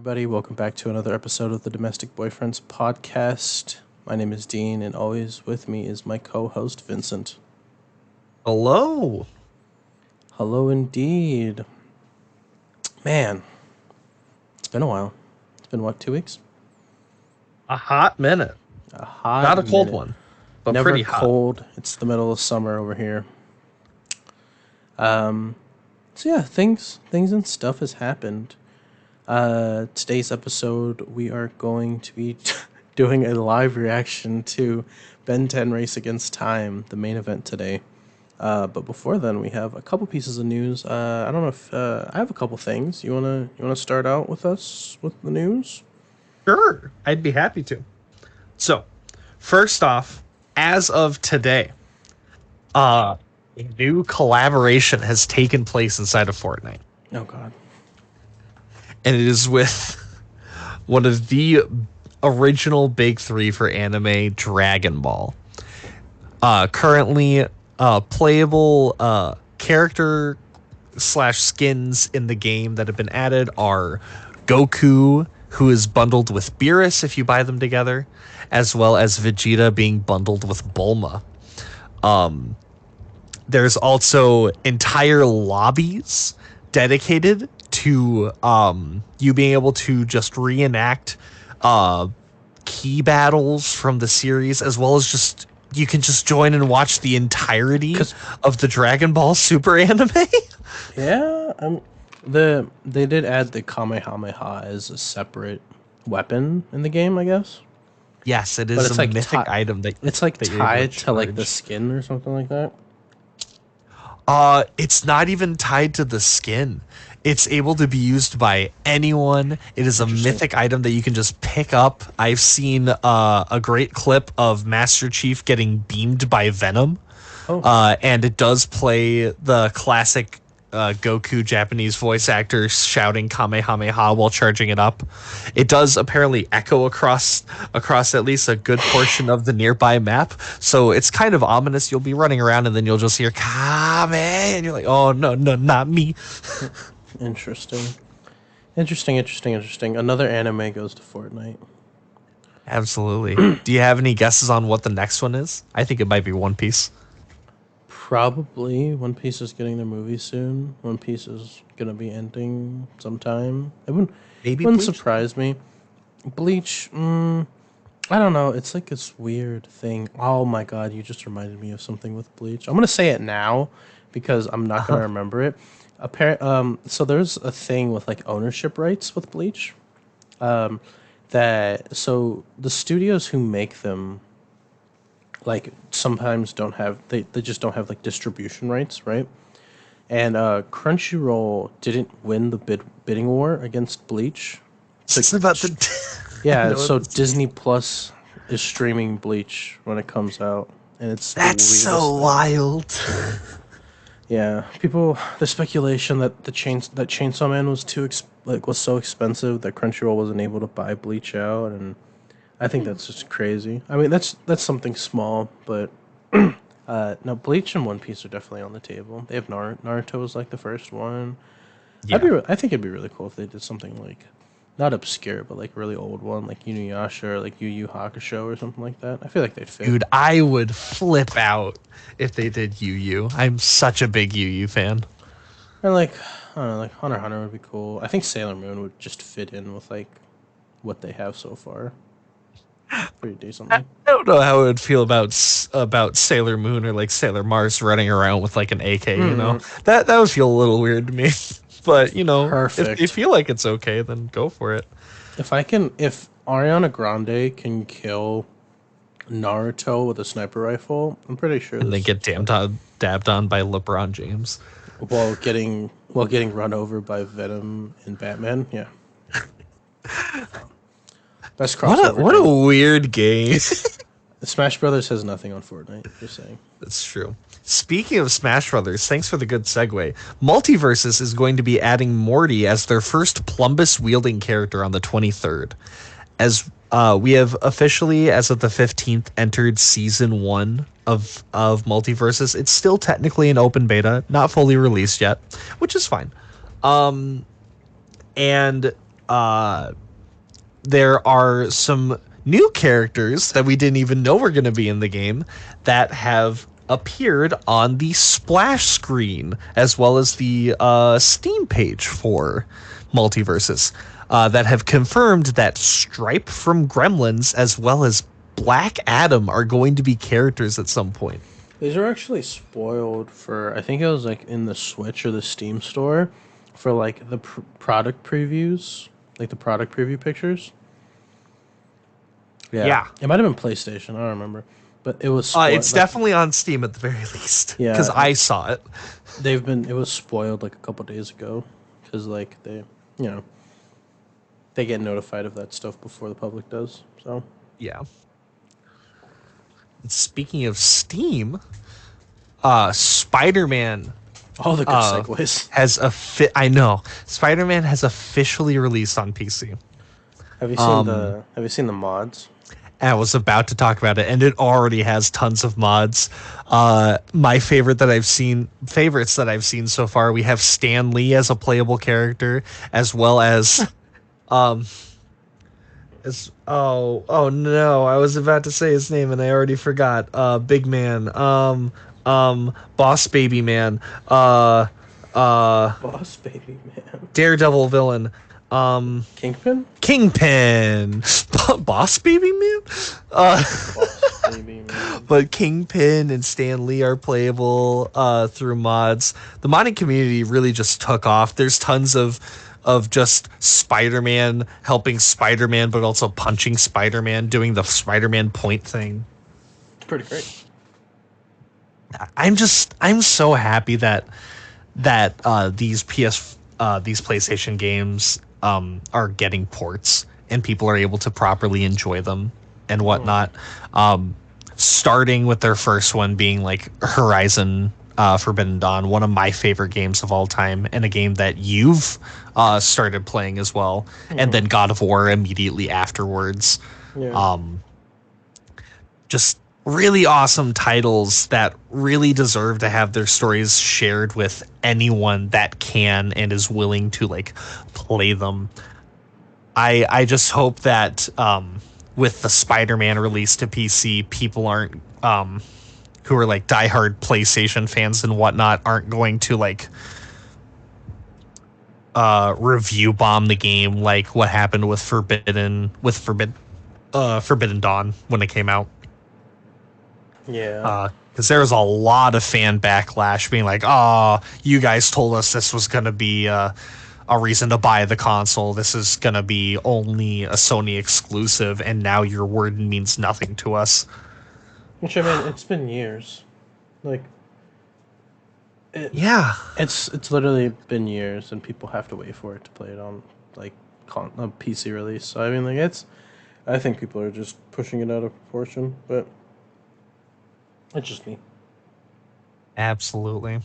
everybody. Welcome back to another episode of the Domestic Boyfriends podcast. My name is Dean, and always with me is my co-host, Vincent. Hello. Hello, indeed. Man, it's been a while. It's been, 2 weeks? A hot minute. A hot Not a cold minute. one, but Never pretty hot. cold. It's the middle of summer over here. So yeah, things and stuff has happened. Today's episode, we are going to be doing a live reaction to Ben 10 Race Against Time, the main event today. But before then, we have a couple pieces of news. I don't know if I have a couple things. You wanna start out with us with the news? Sure, I'd be happy to. So, first off, as of today, a new collaboration has taken place inside of Fortnite. Oh God. And it is with one of the original big three for anime, Dragon Ball. Currently, playable character / skins in the game that have been added are Goku, who is bundled with Beerus if you buy them together, as well as Vegeta being bundled with Bulma. There's also entire lobbies dedicated to you being able to just reenact key battles from the series, as well as just you can just join and watch the entirety of the Dragon Ball Super anime. Yeah, they did add the Kamehameha as a separate weapon in the game, I guess. Yes, it is a mythic item that it's like that tied to like the skin or something like that. It's not even tied to the skin. It's able to be used by anyone. It is a mythic item that you can just pick up. I've seen a great clip of Master Chief getting beamed by Venom. And it does play the classic Goku Japanese voice actor shouting Kamehameha while charging it up. It does apparently echo across at least a good portion of the nearby map, so it's kind of ominous. You'll be running around and then you'll just hear Kame, and you're like, oh no, not me. Interesting. Another anime goes to Fortnite. Absolutely. Do you have any guesses on what the next one is? I think it might be One Piece. Probably. One Piece is getting their movie soon. One Piece is gonna be ending sometime. It wouldn't surprise me. Bleach, I don't know. It's like this weird thing. Oh my God, you just reminded me of something with Bleach. I'm gonna say it now because I'm not gonna remember it. So there's a thing with like ownership rights with Bleach. So the studios who make them like sometimes don't have they just don't have like distribution rights, right? And Crunchyroll didn't win the bidding war against Bleach. It's about the yeah, so Disney Plus is streaming Bleach when it comes out, and that's so wild. Yeah, the speculation that Chainsaw Man was was so expensive that Crunchyroll wasn't able to buy Bleach out, and I think that's just crazy. I mean, that's something small, but no, Bleach and One Piece are definitely on the table. They have Naruto was like the first one. Yeah. I think it'd be really cool if they did something like not obscure, but like really old one, like Inuyasha or like Yu Yu Hakusho or something like that. I feel like they'd fit. Dude, I would flip out if they did Yu Yu. I'm such a big Yu Yu fan. Or like, I don't know, like Hunter x Hunter would be cool. I think Sailor Moon would just fit in with like what they have so far. Pretty decently. I don't know how I would feel about Sailor Moon or like Sailor Mars running around with like an AK. You know, that would feel a little weird to me. But you know, if you feel like it's okay, then go for it. If Ariana Grande can kill Naruto with a sniper rifle, I'm pretty sure. And then get dabbed on by LeBron James while getting run over by Venom and Batman. Yeah. Best crossover. What a weird game. Smash Brothers has nothing on Fortnite. Just saying. That's true. Speaking of Smash Brothers, thanks for the good segue. Multiversus is going to be adding Morty as their first Plumbus wielding character on the 23rd. As we have officially, as of the 15th, entered season 1 of Multiversus. It's still technically an open beta, not fully released yet, which is fine. And there are some new characters that we didn't even know were going to be in the game that have appeared on the splash screen as well as the Steam page for Multiverses that have confirmed that Stripe from Gremlins as well as Black Adam are going to be characters at some point. These are actually spoiled for, I think it was like in the Switch or the Steam store for like the product previews, like the product preview pictures. Yeah. It might have been PlayStation. I don't remember, but it was. It's definitely on Steam at the very least. Yeah, because I saw it. It was spoiled like a couple days ago, because like they get notified of that stuff before the public does. So yeah. Speaking of Steam, Spider-Man. All the good segues. I know Spider-Man has officially released on PC. Have you seen the mods? I was about to talk about it, and it already has tons of mods. My favorites that I've seen so far, we have Stan Lee as a playable character, as well as, oh no, I was about to say his name and I already forgot. Big Man, Boss Baby Man, Boss Baby Man, Daredevil villain. Kingpin, Boss Baby Man. Boss Baby Man. But Kingpin and Stan Lee are playable through mods. The modding community really just took off. There's tons of just Spider-Man helping Spider-Man, but also punching Spider-Man, doing the Spider-Man point thing. It's pretty great. I'm so happy that these PlayStation games are getting ports and people are able to properly enjoy them and whatnot. Starting with their first one being like Horizon Forbidden Dawn, one of my favorite games of all time, and a game that you've started playing as well, and then God of War immediately afterwards. Just really awesome titles that really deserve to have their stories shared with anyone that can and is willing to like play them. I just hope that with the Spider-Man release to PC, people aren't who are like diehard PlayStation fans and whatnot aren't going to like review bomb the game like what happened with Forbidden Dawn when it came out. Yeah. Because there was a lot of fan backlash being like, oh, you guys told us this was going to be a reason to buy the console. This is going to be only a Sony exclusive, and now your word means nothing to us. Which, I mean, it's been years. Like, it's literally been years, and people have to wait for it to play it on, like, a PC release. So, I mean, like, I think people are just pushing it out of proportion, but it's just me. Absolutely.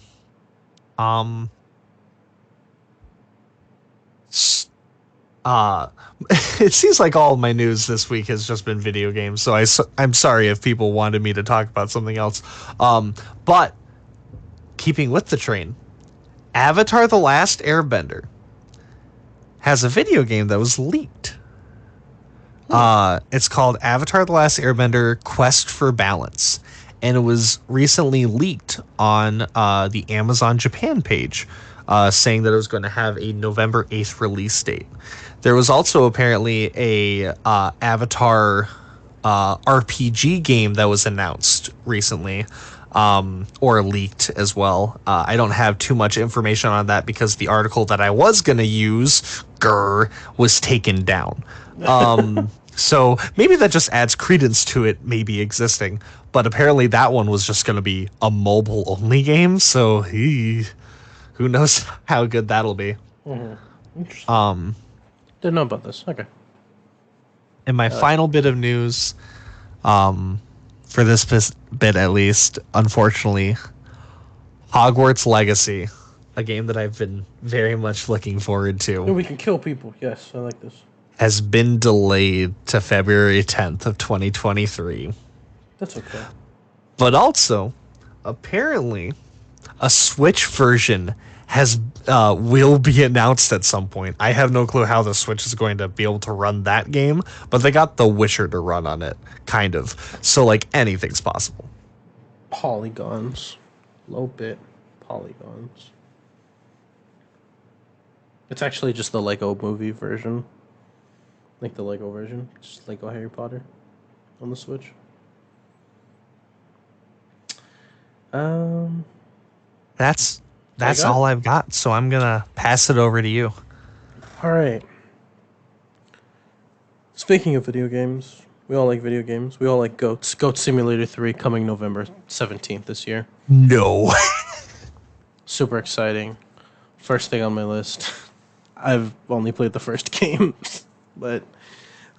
It seems like all of my news this week has just been video games, so I'm sorry if people wanted me to talk about something else. But keeping with the train, Avatar: The Last Airbender has a video game that was leaked. It's called Avatar: The Last Airbender Quest for Balance, and it was recently leaked on the Amazon Japan page, saying that it was going to have a November 8th release date. There was also apparently a Avatar RPG game that was announced recently, or leaked as well. I don't have too much information on that because the article that I was going to use, was taken down. So maybe that just adds credence to it maybe existing. But apparently that one was just going to be a mobile-only game, so who knows how good that'll be. Interesting. Didn't know about this. Okay. And my final bit of news, for this bit at least, unfortunately, Hogwarts Legacy, a game that I've been very much looking forward to. We can kill people. Yes, I like this. Has been delayed to February 10th of 2023. That's okay. But also, apparently, a Switch version has will be announced at some point. I have no clue how the Switch is going to be able to run that game, but they got The Witcher to run on it, kind of. So like anything's possible. Polygons, low bit polygons. It's actually just the Lego movie version, like the Lego version, just Lego Harry Potter on the Switch. Um, That's all I've got. So I'm gonna pass it over to you. All right. Speaking of video games, we all like video games. We all like Goats. Goat Simulator 3 coming November 17th this year. No. Super exciting. First thing on my list. I've only played the first game, but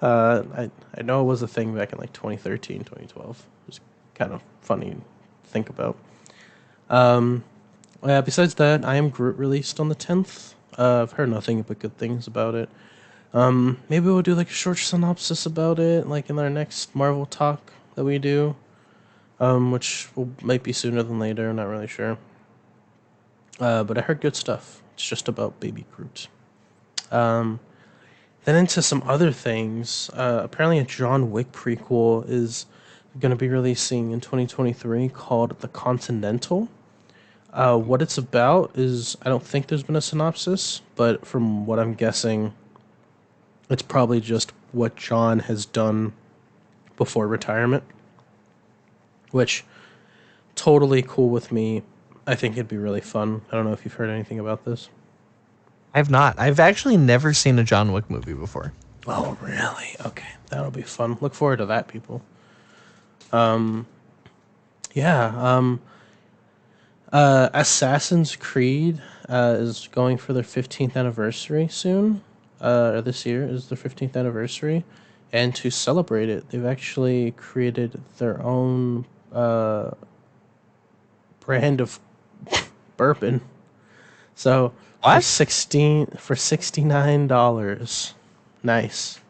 I know it was a thing back in like 2013, 2012. It was kind of funny to think about. Besides that, I Am Groot released on the 10th. I've heard nothing but good things about it. Maybe we'll do like a short synopsis about it, like in our next Marvel talk that we do, which might be sooner than later. I'm not really sure. But I heard good stuff. It's just about Baby Groot. Then into some other things. Apparently, a John Wick prequel is going to be releasing in 2023 called The Continental. What it's about is, I don't think there's been a synopsis, but from what I'm guessing, it's probably just what John has done before retirement, which totally cool with me. I think it'd be really fun. I don't know if you've heard anything about this. I've not. I've actually never seen a John Wick movie before. Oh, really? Okay, that'll be fun. Look forward to that, people. Yeah. Assassin's Creed is going for their 15th anniversary soon. This year is their 15th anniversary, and to celebrate it, they've actually created their own brand of bourbon. So what? For $69, nice.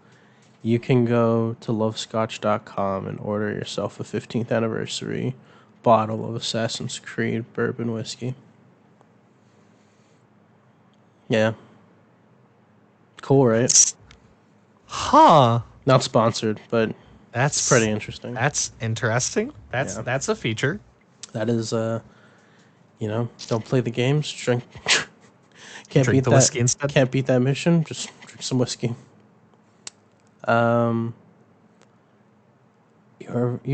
You can go to lovescotch.com and order yourself a 15th anniversary bottle of Assassin's Creed bourbon whiskey. Yeah. Cool, right? Huh. Not sponsored, but that's pretty interesting. That's interesting. That's a feature. That is don't play the games, drink Drink the whiskey instead. Can't beat that mission, just drink some whiskey. You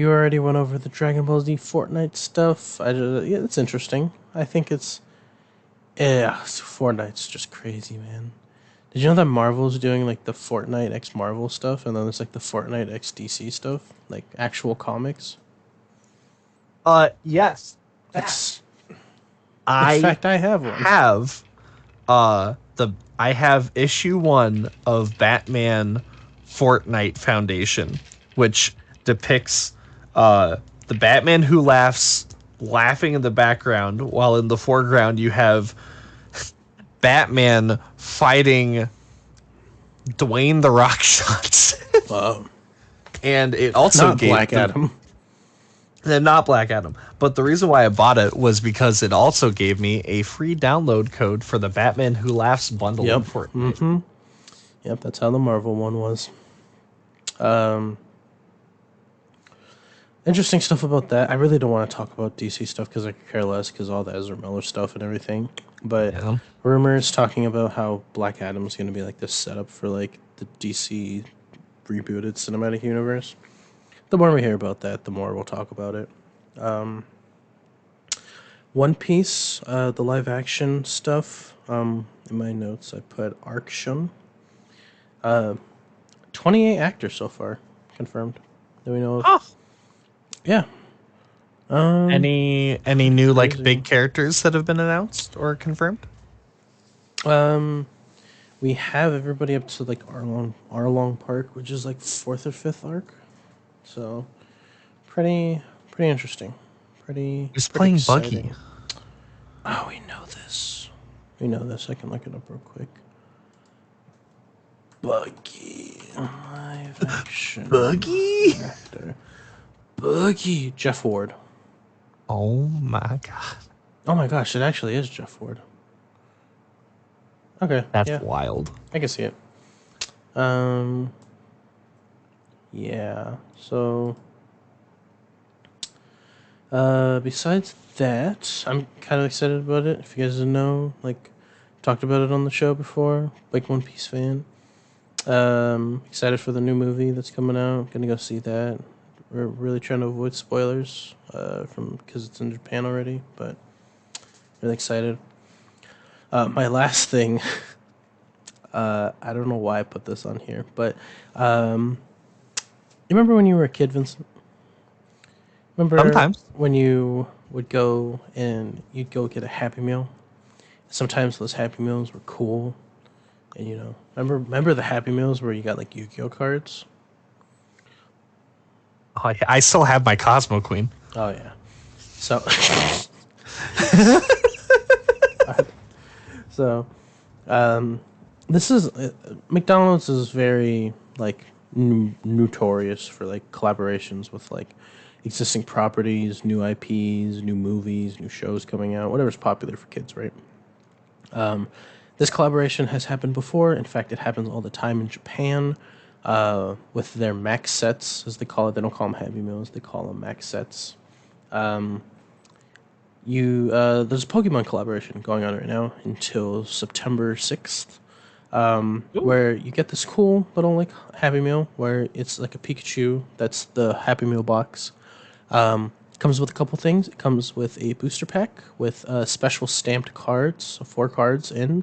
already went over the Dragon Ball Z Fortnite stuff. It's interesting. I think Fortnite's just crazy, man. Did you know that Marvel's doing like the Fortnite X Marvel stuff, and then there's like the Fortnite X DC stuff, like actual comics? Yes. In fact, I have one. I have issue 1 of Batman Fortnite Foundation, which depicts the Batman who laughing in the background, while in the foreground you have Batman fighting Dwayne the Rock Johnson. Wow. And it also not Black Adam. They're not Black Adam. But the reason why I bought it was because it also gave me a free download code for the Batman Who Laughs bundle. Yep. Mm-hmm. Yep, that's how the Marvel one was. Interesting stuff about that. I really don't want to talk about DC stuff because I could care less because all the Ezra Miller stuff and everything. But rumors talking about how Black Adam's going to be like this setup for like the DC rebooted cinematic universe. The more we hear about that, the more we'll talk about it. One Piece, the live action stuff. In my notes, I put Action. 28 actors so far confirmed. Do we know? Yeah. Any new like big characters that have been announced or confirmed? We have everybody up to like Arlong Park, which is like 4th or 5th arc. So pretty interesting. Who's playing exciting. Buggy? Oh, we know this. I can look it up real quick. Buggy live action. Buggy? Actor. Buggy. Jeff Ward. Oh my god. Oh my gosh, it actually is Jeff Ward. Okay. That's Yeah. wild. I can see it. Um. Yeah. So. Besides that, I'm kind of excited about it. If you guys didn't know, like, talked about it on the show before. Big One Piece fan. Excited for the new movie that's coming out. Gonna go see that. We're really trying to avoid spoilers, from because it's in Japan already. But really excited. My last thing. I don't know why I put this on here, but you remember when you were a kid, Vincent? Remember Sometimes. when you would go and you'd go get a Happy Meal? Sometimes those Happy Meals were cool, and remember the Happy Meals where you got like Yu-Gi-Oh cards? Oh, yeah. I still have my Cosmo Queen. Oh yeah. So, so this is McDonald's is very like notorious for like collaborations with like existing properties, new IPs, new movies, new shows coming out, whatever's popular for kids, right? This collaboration has happened before. In fact, it happens all the time in Japan, with their max sets, as they call it. They don't call them Happy Meals; they call them max sets. There's a Pokemon collaboration going on right now until September 6th, Ooh. where you get this cool little like Happy Meal where it's like a Pikachu. That's the Happy Meal box. Comes with a couple things. It comes with a booster pack with special stamped cards, so 4 cards in.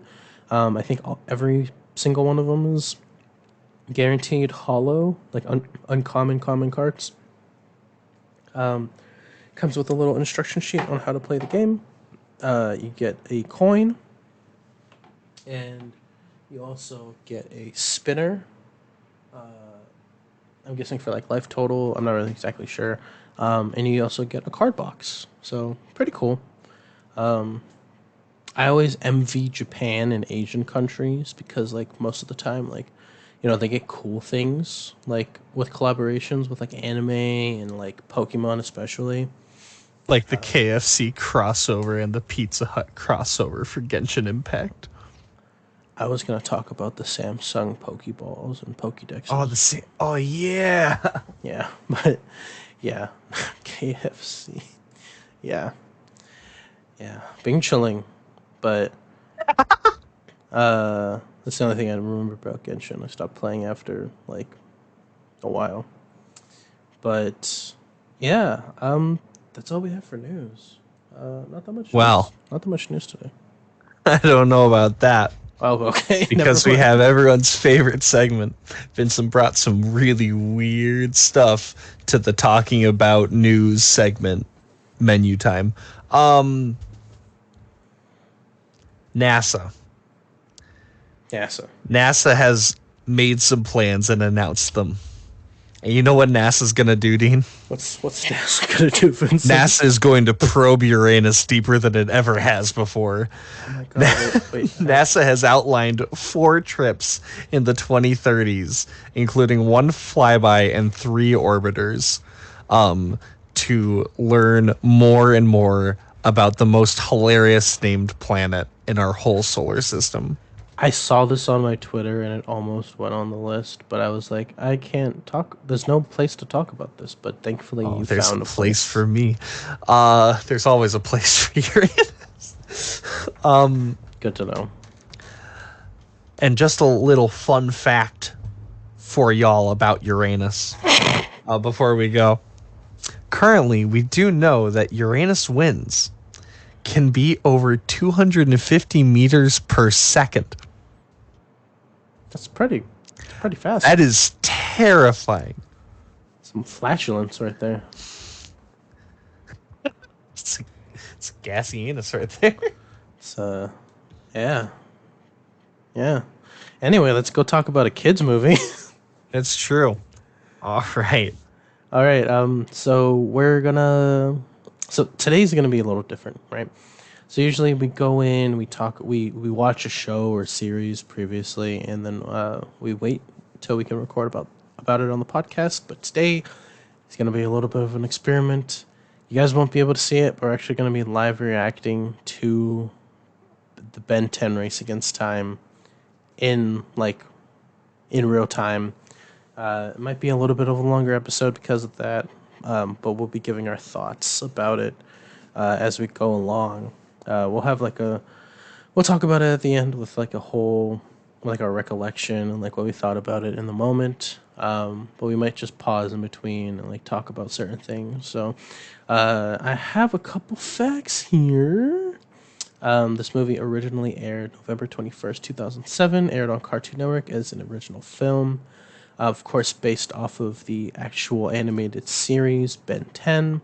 I think every single one of them is guaranteed hollow, like uncommon common cards. Comes with a little instruction sheet on how to play the game. You get a coin, and you also get a spinner. I'm guessing for like life total. I'm not really exactly sure. And you also get a card box. So pretty cool. I always envy Japan and Asian countries because like most of the time, like, they get cool things like with collaborations with like anime and like Pokemon especially. Like the KFC crossover and the Pizza Hut crossover for Genshin Impact. I was gonna talk about the Samsung Pokeballs and Oh, Pokedexes. the same. Oh, yeah. Yeah, but yeah, KFC. Yeah, yeah, being chilling, but that's the only thing I remember about Genshin. I stopped playing after like a while, but yeah, that's all we have for news. Not that much news. Well, Not that much news today. I don't know about that Oh, okay. Never because we mind. have everyone's favorite segment. Vincent brought some really weird stuff to the talking about news segment menu time. Um, NASA. Yeah, so NASA has made some plans and announced them. And you know what NASA's going to do, Dean? what's NASA gonna do, Vincent? NASA is going to probe Uranus deeper than it ever has before. Oh my god! Wait. NASA has outlined 4 trips in the 2030s, including 1 flyby and 3 orbiters, to learn more and more about the most hilarious named planet in our whole solar system. I saw this on my Twitter and it almost went on the list, but I was like, I can't talk. There's no place to talk about this, but thankfully Oh, you there's a found a place place. for me. There's always a place for Uranus. Good to know. And just a little fun fact for y'all about Uranus before we go. Currently, we do know that Uranus winds can be over 250 meters per second. That's pretty fast. That is terrifying. Some flatulence right there. It's a gassy anus right there. So, yeah. Yeah. Anyway, let's go talk about a kids movie. It's true. All right. All right. So today's gonna be a little different, right? So usually we go in, we watch a show or series previously, and then we wait until we can record about it on the podcast. But today is gonna be a little bit of an experiment. You guys won't be able to see it, but we're actually gonna be live reacting to the Ben 10 Race Against Time in like in real time. It might be a little bit of a longer episode because of that, but we'll be giving our thoughts about it as we go along. We'll have like a we'll talk about it at the end with like a whole like our recollection and like what we thought about it in the moment. But we might just pause in between and like talk about certain things. So I have a couple facts here. This movie originally aired November 21st, 2007, aired on Cartoon Network as an original film. Of course, based off of the actual animated series Ben 10.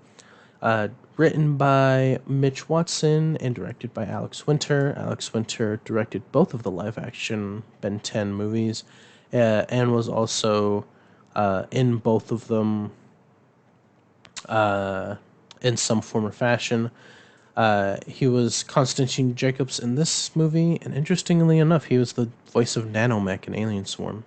Written by Mitch Watson and directed by Alex Winter. Alex Winter directed both of the live action Ben 10 movies and was also in both of them in some form or fashion. He was Konstantin Jacobs in this movie, and interestingly enough, he was the voice of Nanomech in Alien Swarm.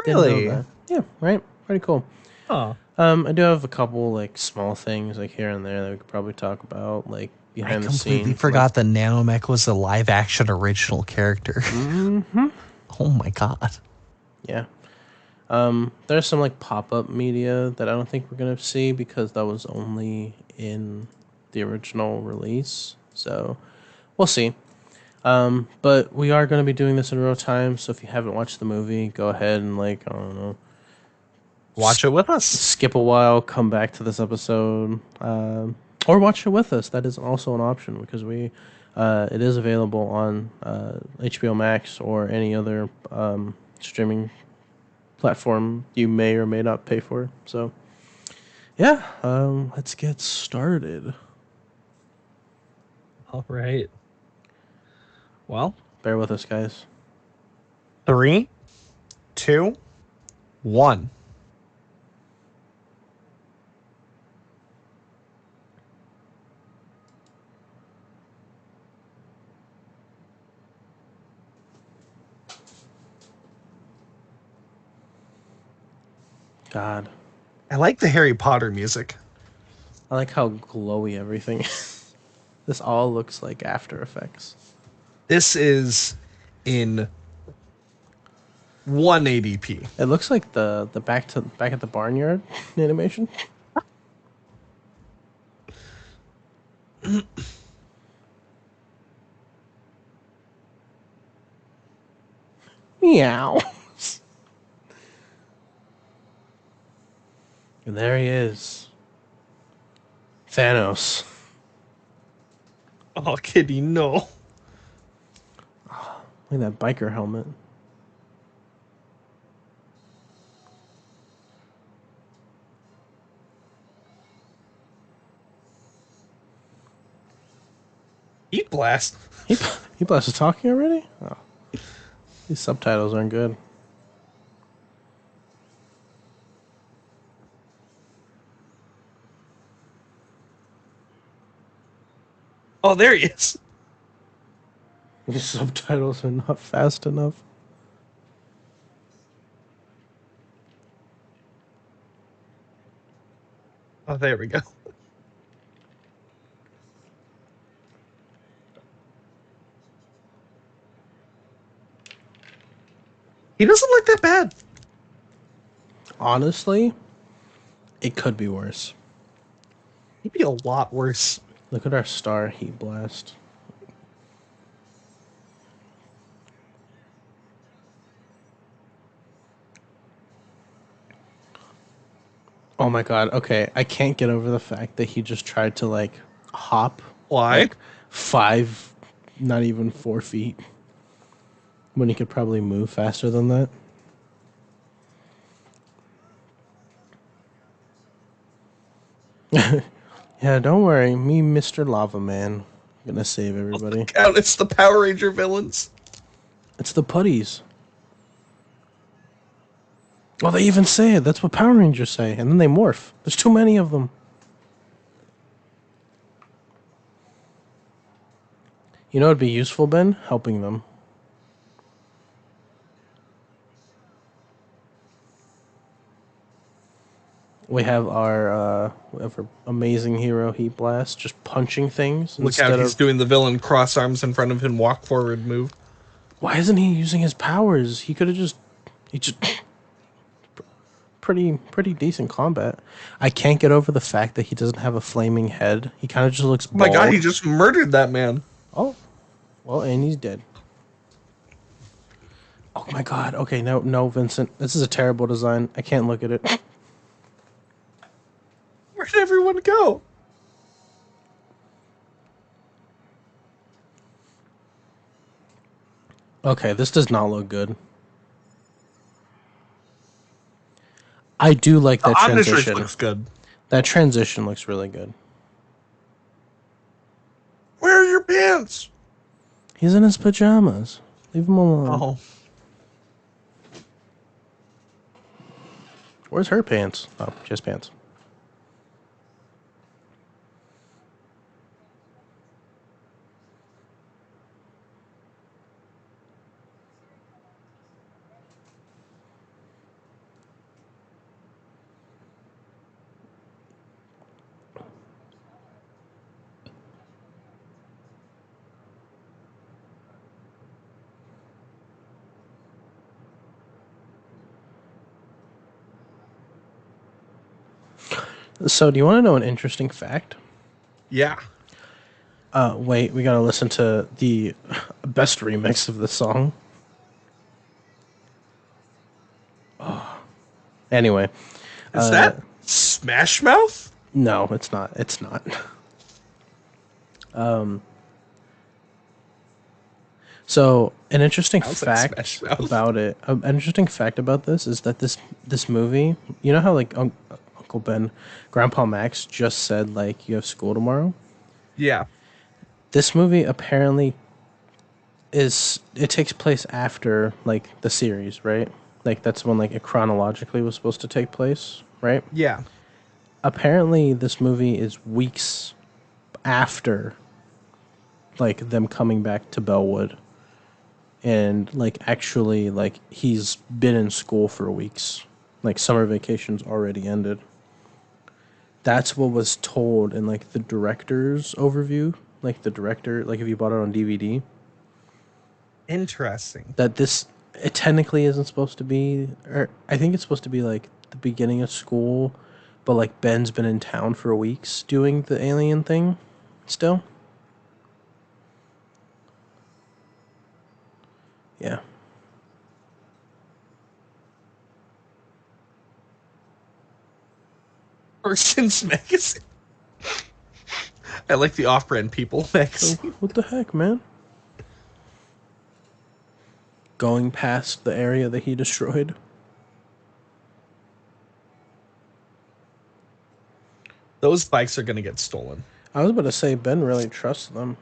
Really? Didn't know that. Yeah, right? Pretty cool. Oh. I do have a couple like small things like here and there that we could probably talk about, like behind the scenes. I completely forgot that Nanomech was a live action original character. Mm-hmm. Oh my god. Yeah. There's some like pop-up media that I don't think we're gonna see because that was only in the original release. So we'll see. But we are gonna be doing this in real time, so if you haven't watched the movie, go ahead and like, I don't know, Watch it with us. skip a while, come back to this episode, or watch it with us. That is also an option because it is available on HBO Max or any other streaming platform you may or may not pay for. So, yeah, let's get started. All right. Well, bear with us, guys. 3, 2, 1. God. I like the Harry Potter music. I like how glowy everything is. This all looks like After Effects. This is in 180p. It looks like the back at the barnyard animation. Meow. And there he is. Thanos. Oh, kitty, no. Look at that biker helmet. Heat blast. He blasted talking already? Oh. These subtitles aren't good. Oh, there he is. These subtitles are not fast enough. Oh, there we go. He doesn't look that bad. Honestly, it could be worse. Maybe a lot worse. Look at our star heat blast. Oh my god, okay. I can't get over the fact that he just tried to like hop. Why? Like 5, not even 4 feet. When he could probably move faster than that. Yeah, don't worry. Me, Mr. Lava Man. I'm gonna save everybody. God, it's the Power Ranger villains. It's the putties. Well, they even say it. That's what Power Rangers say. And then they morph. There's too many of them. You know what would be useful, Ben? Helping them. We have our amazing hero Heat Blast just punching things. Look how he's doing the villain cross arms in front of him, walk forward move. Why isn't he using his powers? He could have just. He just. Pretty decent combat. I can't get over the fact that he doesn't have a flaming head. He kind of just looks Oh my god, he bald. just murdered that man. Oh, well, and he's dead. Oh my god. Okay, no, Vincent. This is a terrible design. I can't look at it. Where'd everyone go? Okay, this does not look good. I do like that transition. Looks good. That transition looks really good. Where are your pants? He's in his pajamas. Leave him alone. Oh. Where's her pants? Oh, she has pants. So, do you want to know an interesting fact? Yeah. Wait, we gotta listen to the best remix of the song. Oh. Anyway. Is that Smash Mouth? No, it's not. It's not. So, an interesting fact about it, an interesting fact about this is that this movie, you know how like Uncle Ben, Grandpa Max just said like you have school tomorrow? Yeah. This movie apparently it takes place after like the series, right? Like that's when like it chronologically was supposed to take place, right? Yeah. Apparently this movie is weeks after like them coming back to Bellwood. And like actually like he's been in school for weeks. Like summer vacation's already ended. That's what was told in like the director's overview. Like the director, like if you bought it on DVD, Interesting. that this it technically isn't supposed to be, or I think it's supposed to be like the beginning of school, but like Ben's been in town for weeks doing the alien thing still. Yeah. Person's magazine. I like the off-brand People magazine. What the heck, man? Going past the area that he destroyed. Those bikes are gonna get stolen. I was about to say Ben really trusts them.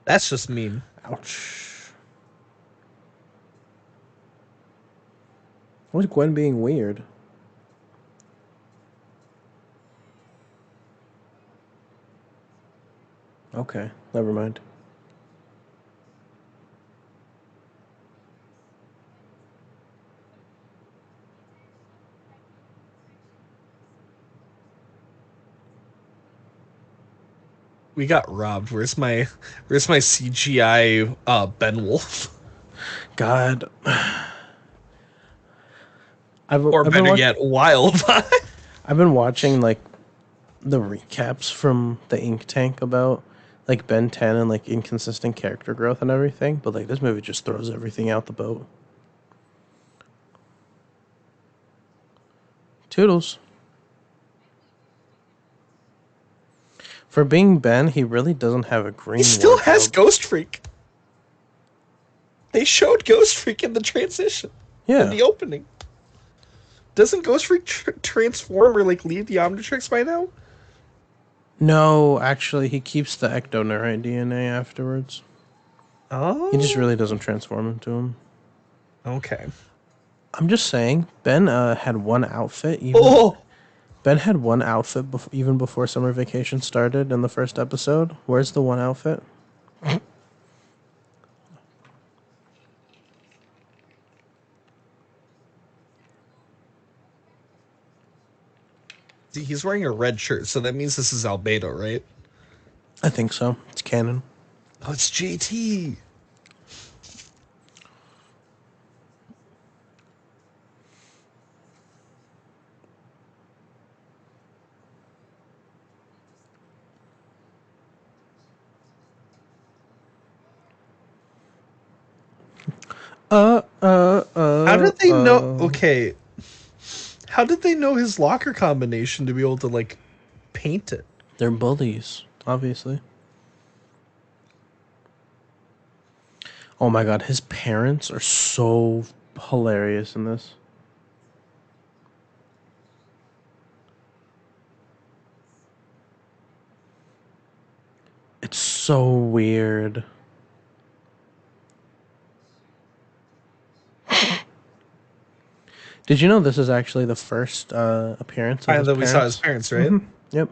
That's just mean. Ouch. What's Gwen being weird? Okay, never mind. We got robbed. Where's my CGI Ben Wolf? God. Or better yet, Wildfire. I've been watching like the recaps from the Ink Tank about like Ben 10 and like inconsistent character growth and everything, but like this movie just throws everything out the boat. Toodles. For being Ben, he really doesn't have a green. He still wardrobe. has Ghost Freak. They showed Ghost Freak in the transition. Yeah. In the opening. Doesn't Ghost Freak transform or like leave the Omnitrix by now? No, actually, he keeps the ectoneurite DNA afterwards. Oh. He just really doesn't transform into him. Okay. I'm just saying, Ben had one outfit. Ben had one outfit even before summer vacation started in the first episode. Where's the one outfit? See, he's wearing a red shirt, so that means this is Albedo, right? I think so. It's canon. Oh, it's JT. How did they know? Okay, how did they know his locker combination to be able to like paint it? They're bullies, obviously. Oh my god, his parents are so hilarious in this. It's so weird. Did you know this is actually the first appearance of Time his that we saw his parents? parents, right? Yep.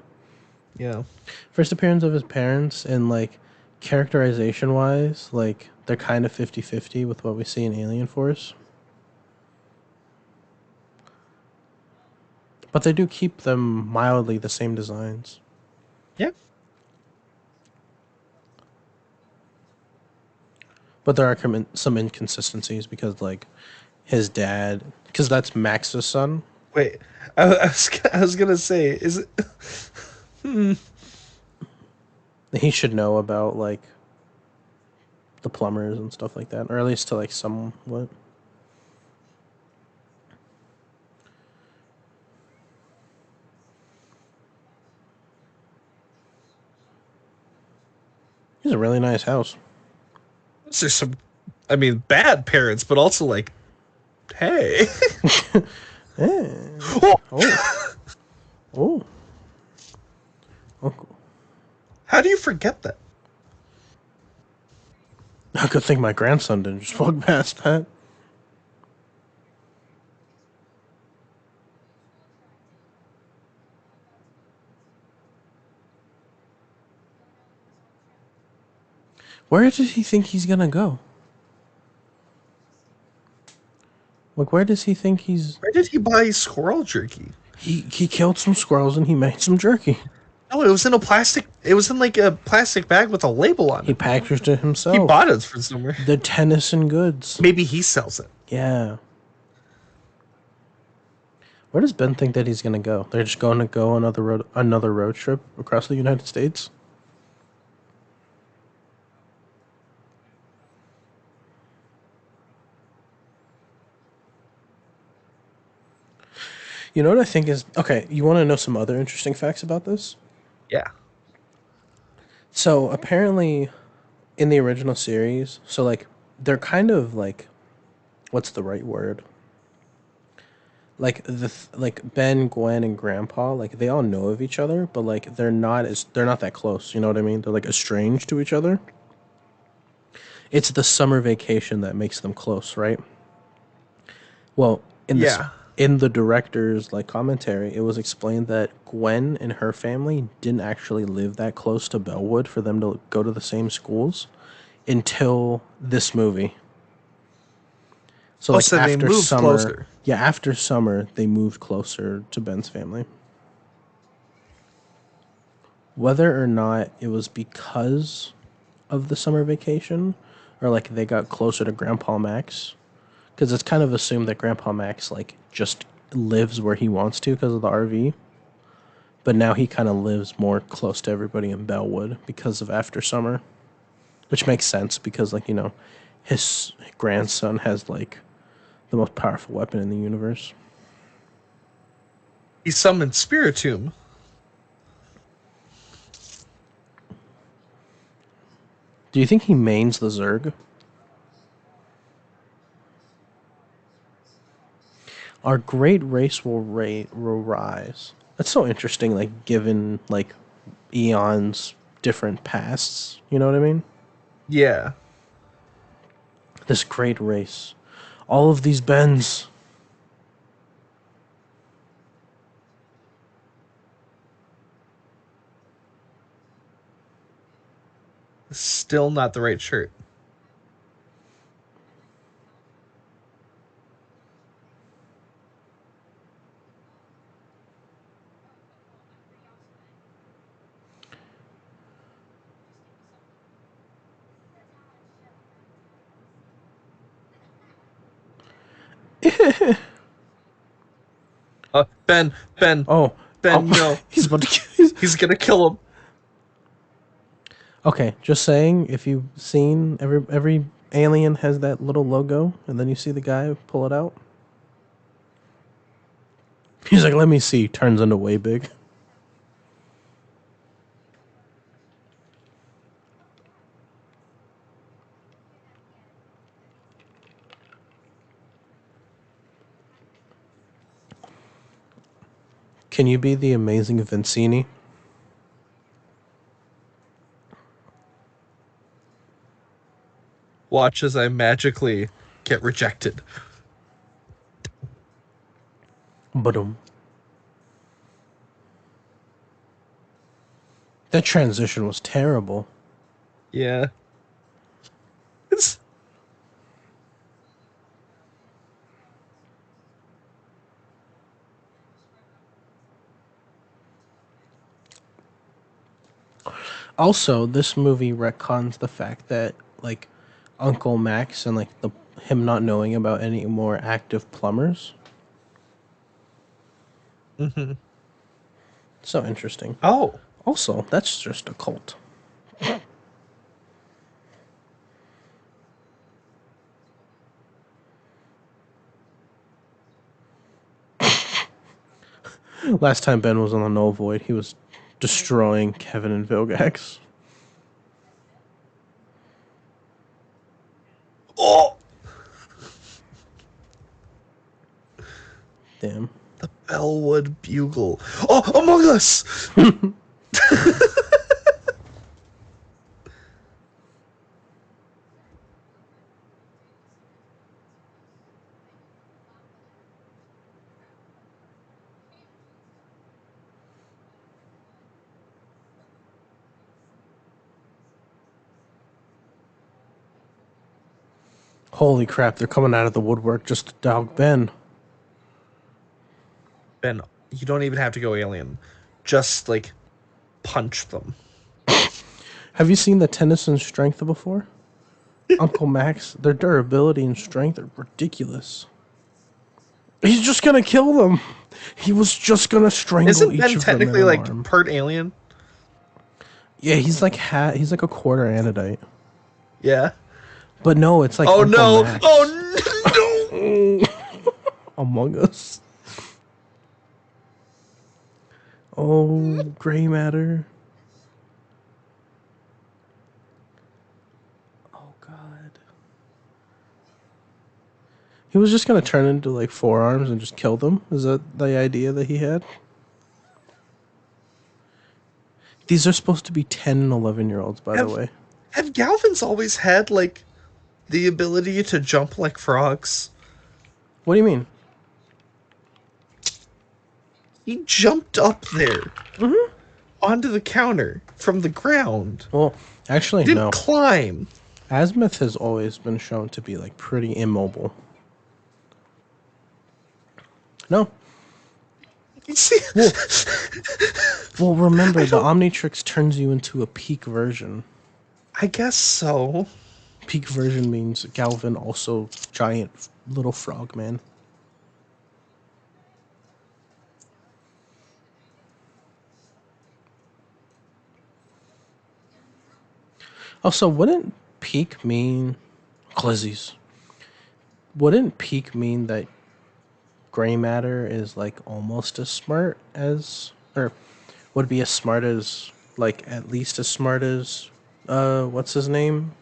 Yeah. First appearance of his parents, and like characterization wise, like they're kind of 50-50 with what we see in Alien Force. But they do keep them mildly the same designs. Yeah. But there are some inconsistencies because, like, his dad, because that's Max's son. Wait, I was gonna say, is it? He should know about, like, the plumbers and stuff like that, or at least to, like, somewhat. He's a really nice house. There's some, I mean, bad parents, but also like, hey. Yeah. Oh, Oh. Oh. Oh. how do you forget that? I could think my grandson didn't just walk past that. Where does he think he's gonna go? Like, where does he think he's? Where did he buy squirrel jerky? He killed some squirrels and he made some jerky. No, it was in a plastic. It was in like a plastic bag with a label on He it. packaged it He himself. bought it from somewhere. The Tennyson goods. Maybe he sells it. Yeah. Where does Ben think that he's gonna go? They're just going to go another road trip across the United States. You know what I think is okay. You want to know some other interesting facts about this? Yeah. So apparently, in the original series, so like they're kind of like, what's the right word? Like like Ben, Gwen, and Grandpa, like they all know of each other, but like they're not that close. You know what I mean? They're like estranged to each other. It's the summer vacation that makes them close, right? Well, Yeah. in the director's like commentary, it was explained that Gwen and her family didn't actually live that close to Bellwood for them to go to the same schools until this movie. So Oh, like so they after moved summer, closer. yeah, after summer they moved closer to Ben's family. Whether or not it was because of the summer vacation or like they got closer to Grandpa Max, because it's kind of assumed that Grandpa Max like just lives where he wants to because of the RV, but now he kind of lives more close to everybody in Bellwood because of after summer, which makes sense because like his grandson has like the most powerful weapon in the universe. He summoned Spiritomb. Do you think he mains the Zerg? Our great race will rise. That's so interesting. Like given like eons different pasts. You know what I mean? Yeah. This great race. All of these bends. Still not the right shirt. Ben, Ben, Oh, Ben, oh, no. he's about to. He's gonna kill him. Okay, just saying. If you've seen every alien has that little logo, and then you see the guy pull it out. He's like, "Let me see." Turns into way big. Can you be the amazing Vincini? Watch as I magically get rejected. But that transition was terrible. Yeah. It's Also, this movie retcons the fact that like Uncle Max and like the him not knowing about any more active plumbers. mm-hmm. So interesting. Oh. Also, that's just a cult. Last time Ben was on the Null Void, he was destroying Kevin and Vilgax. Oh, Damn. Bellwood Bugle. Oh, Among Us. Holy crap, they're coming out of the woodwork just to dog Ben. Ben, you don't even have to go alien. Just like punch them. Have you seen the Tennyson strength before? Uncle Max, their durability and strength are ridiculous. He's just gonna kill them. He was just gonna strangle Isn't each Ben of them in technically an like arm. part alien? Yeah, he's like a quarter Anodite. Yeah. But no, it's like Oh Uncle no! Max. Oh no! Among Us. Oh, gray matter. Oh god. He was just gonna turn into like forearms and just kill them. Is that the idea that he had? These are supposed to be 10 and 11-year-olds, by the Have way. have Galvins always had like the ability to jump like frogs? What do you mean? He jumped up there onto the counter from the ground. Well, He actually, didn't no. climb. Azimuth has always been shown to be like pretty immobile. No. You see? Well, well, remember I the don't. Omnitrix turns you into a peak version. I guess so. Peak version means Galvin also giant little frog man. Also, wouldn't peak mean Glizzies? Wouldn't peak mean that gray matter is like almost as smart as, or would be as smart as, like at least as smart as, what's his name?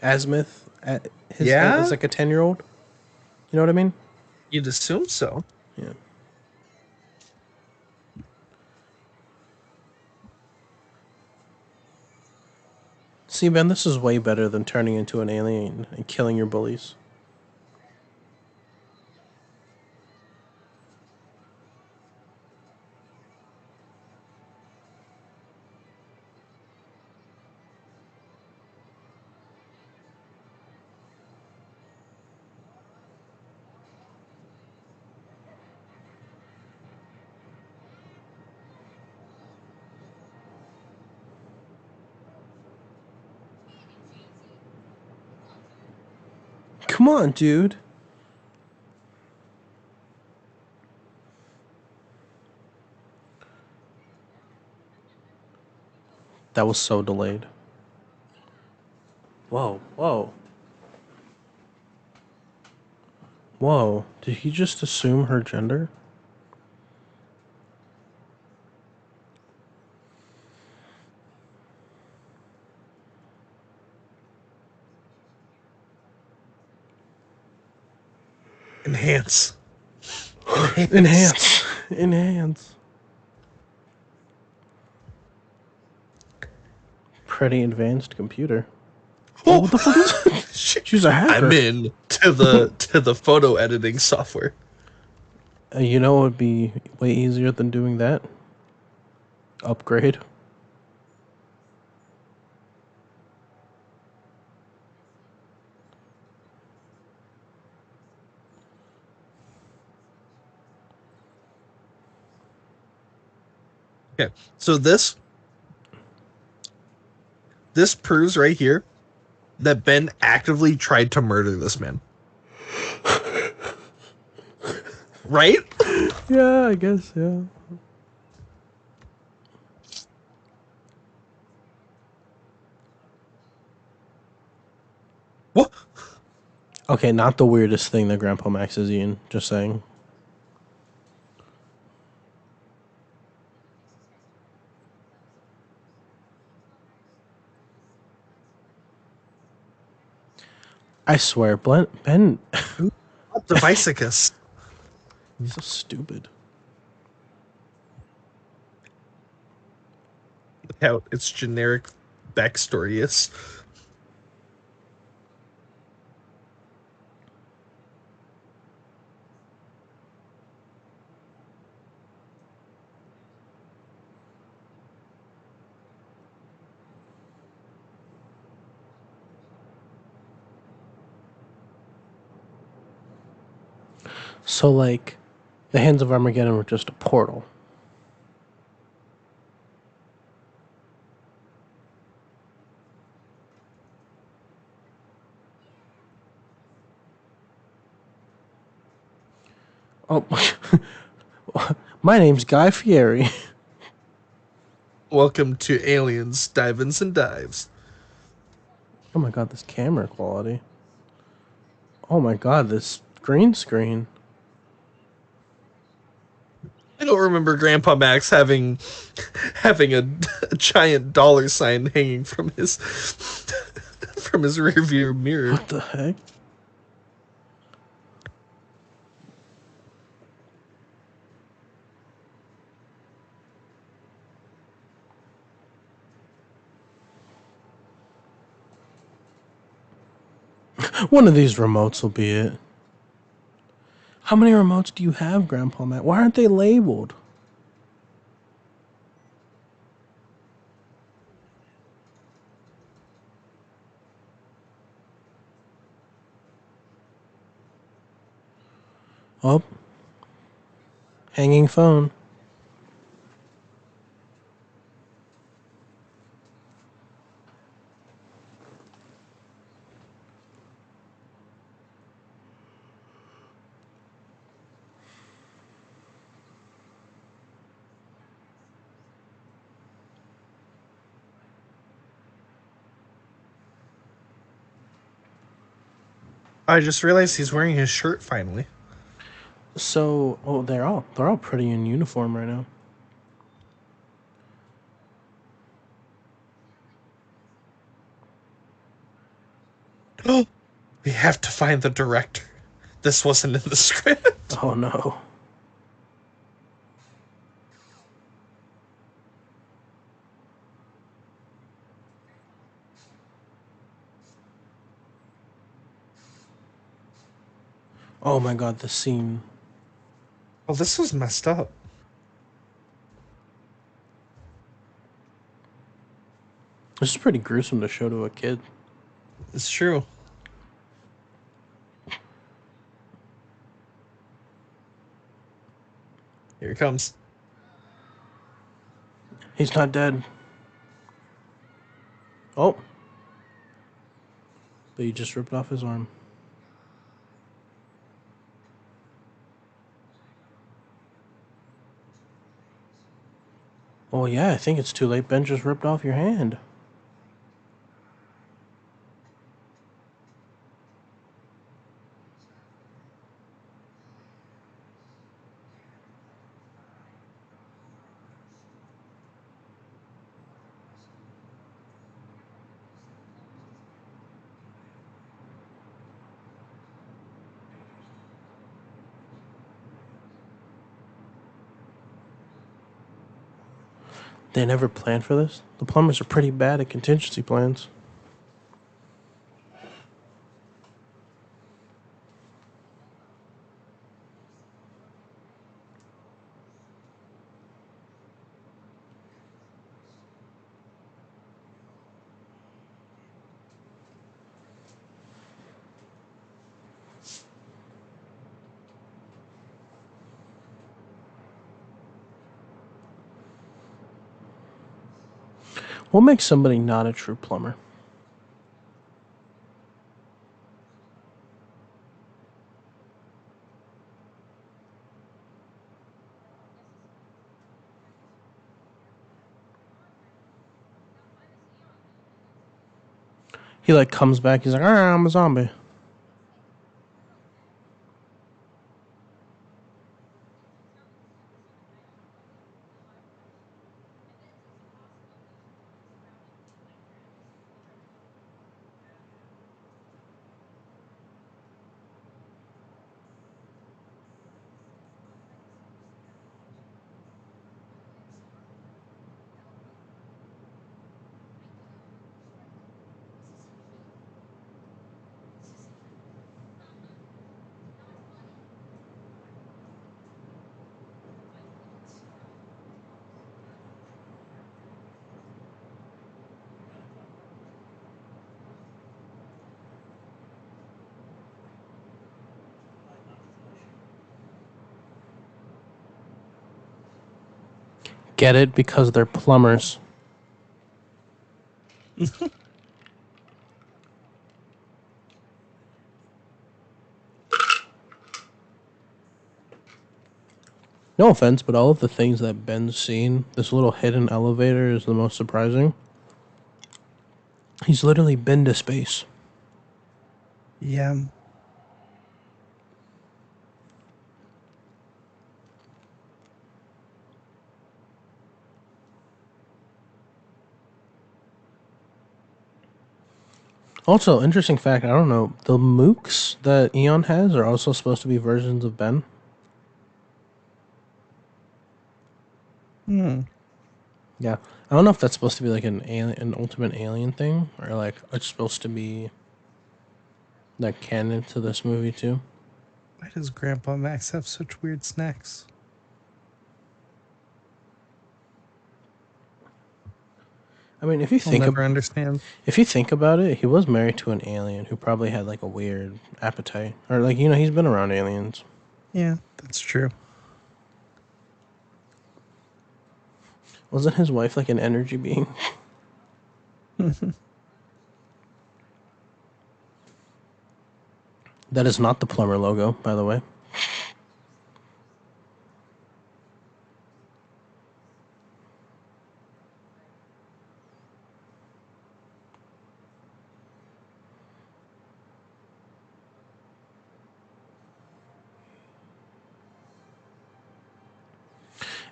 Azimuth at his as Yeah, like a 10-year-old. You know what I mean? you'd assume so. Yeah. See, Ben, this is way better than turning into an alien and killing your bullies. Come on, dude. That was so delayed. Whoa, whoa. Whoa. Did he just assume her gender? Enhance. Enhance. Enhance. Pretty advanced computer. Oh, what the fuck is that? She's a hacker. I'm in to the photo editing software. You know what would be way easier than doing that? Upgrade. Okay, so this proves right here that Ben actively tried to murder this man. Right? Yeah, I guess, yeah. What? Okay, not the weirdest thing that Grandpa Max is eating, just saying. I swear, Ben, The bicycus. so stupid. How its generic backstory is. So, like, the Hands of Armageddon were just a portal. Oh, my name's Guy Fieri. Welcome to Aliens, Dive-Ins and Dives. Oh my god, this camera quality. Oh my god, this green screen. I don't remember Grandpa Max having a giant dollar sign hanging from his rearview mirror. What the heck? One of these remotes will be it. How many remotes do you have, Grandpa Matt? Why aren't they labeled? Oh. Hanging phone. I just realized he's wearing his shirt finally. So, oh, they're all pretty in uniform right now. We have to find the director. This wasn't in the script. Oh no. Oh my god, the scene. Oh, this was messed up. This is pretty gruesome to show to a kid. It's true. Here it comes. He's not dead. Oh. But you just ripped off his arm. Oh yeah, I think it's too late. Ben just ripped off your hand. They never planned for this. The plumbers are pretty bad at contingency plans. What makes somebody not a true plumber? He like comes back. He's like, I'm a zombie. Get it? Because they're plumbers. No offense, but all of the things that Ben's seen, this little hidden elevator is the most surprising. He's literally been to space. Yeah. Also, interesting fact, I don't know, the mooks that Eon has are also supposed to be versions of Ben. Hmm. Yeah. I don't know if that's supposed to be like an alien, an ultimate alien thing, or like it's supposed to be like canon to this movie too. Why does Grandpa Max have such weird snacks? I mean, I'll never understand. if you think about it, he was married to an alien who probably had like a weird appetite, or like he's been around aliens. Yeah, that's true. Wasn't his wife like an energy being? That is not the plumber logo, by the way.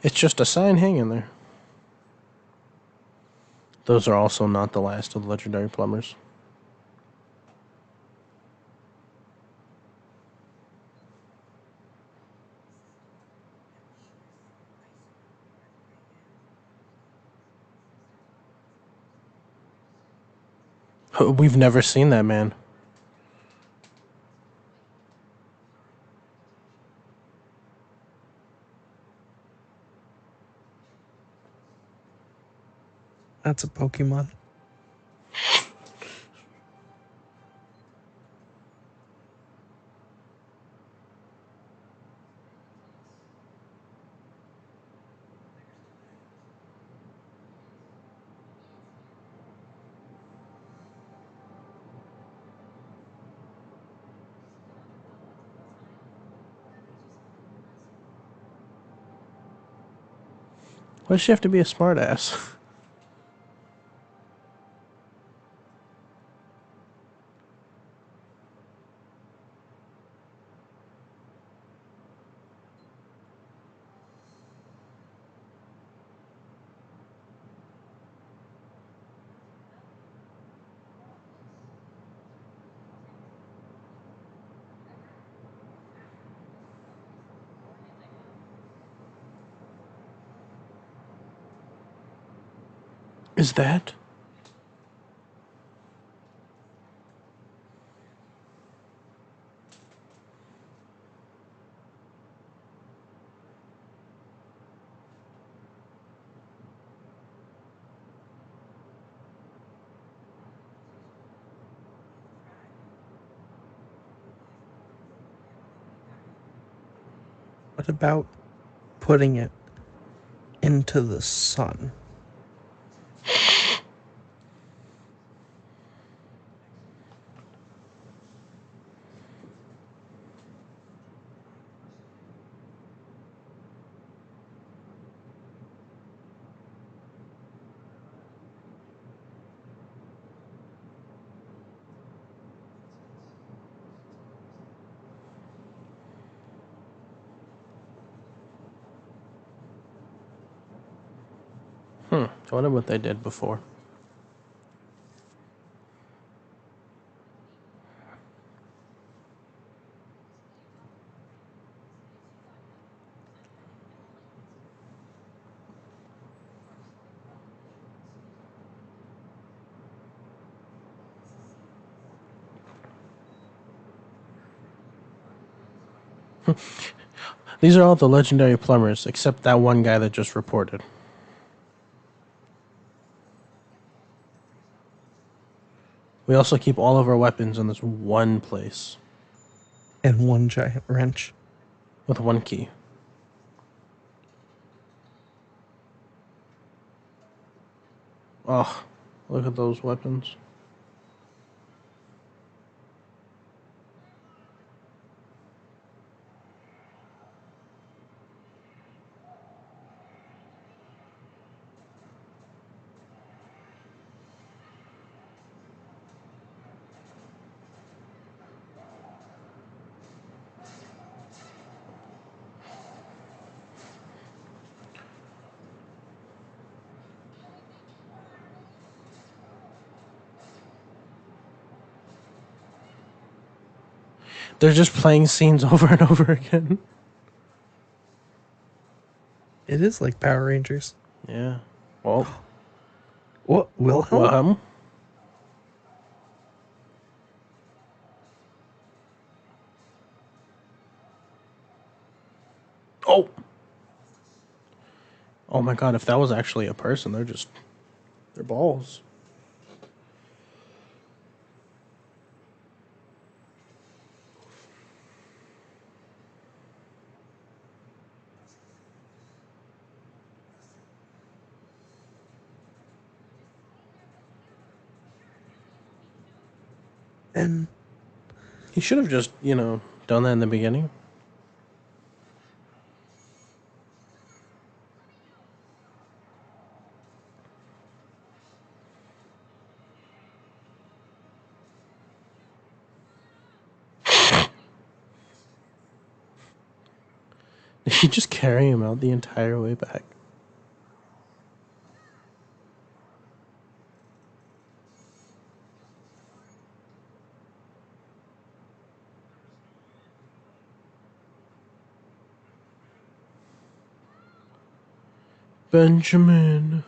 It's just a sign hanging there. Those are also not the last of the legendary plumbers. We've never seen that man. That's a Pokemon. Why does she have to be a smartass? Is that? What about putting it into the sun? I wonder what they did before. These are all the legendary plumbers, except that one guy that just reported. We also keep all of our weapons in this one place. And one giant wrench. With one key. Oh, look at those weapons. They're just playing scenes over and over again. It is like Power Rangers. Yeah. Well. What? Wilhelm? Wilhelm? Oh! Oh my god, if that was actually a person, they're balls. And He should have just, done that in the beginning. Did he just carry him out the entire way back? Benjamin.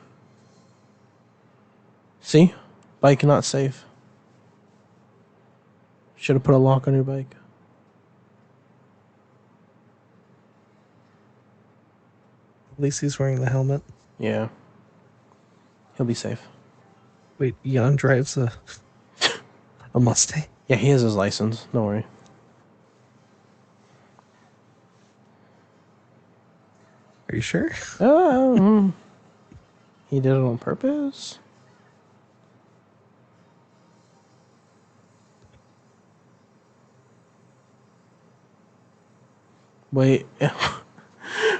See? Bike not safe. Should have put a lock on your bike. at least he's wearing the helmet. Yeah. He'll be safe. Wait, Jan drives a Mustang? Yeah, he has his license. Don't worry. Are you sure? He did it on purpose? Wait.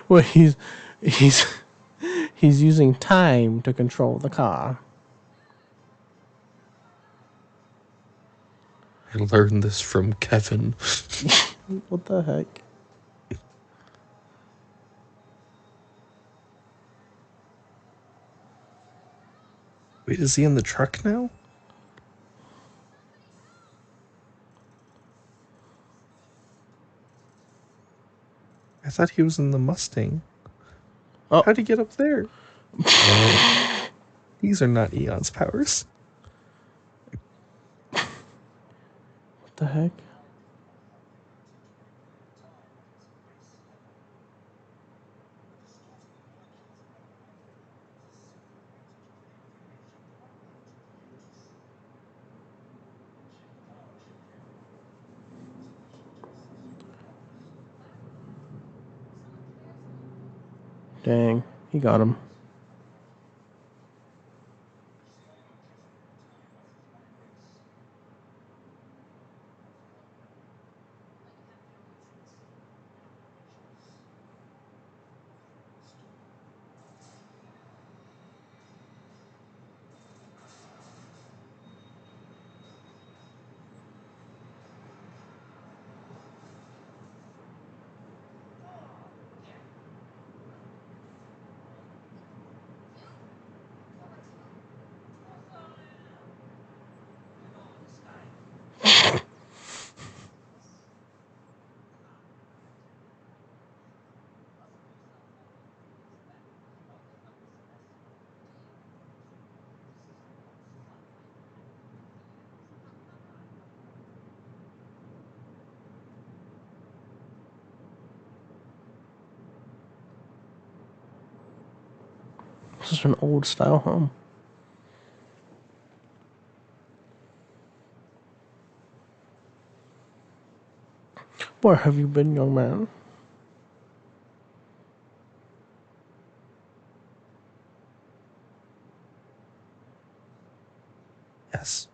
Wait, he's He's using time to control the car. I learned this from Kevin. What the heck? Wait, is he in the truck now? I thought he was in the Mustang. Oh. How'd he get up there? These are not Eon's powers. What the heck? Dang, he got him. This is an old style home. Where have you been, young man? Yes.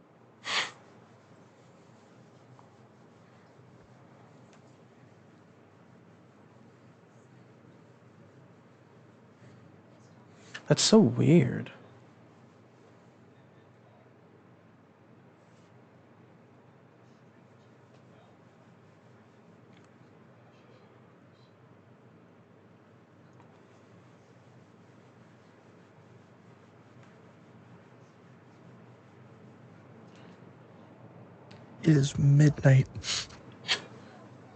That's so weird. It is midnight.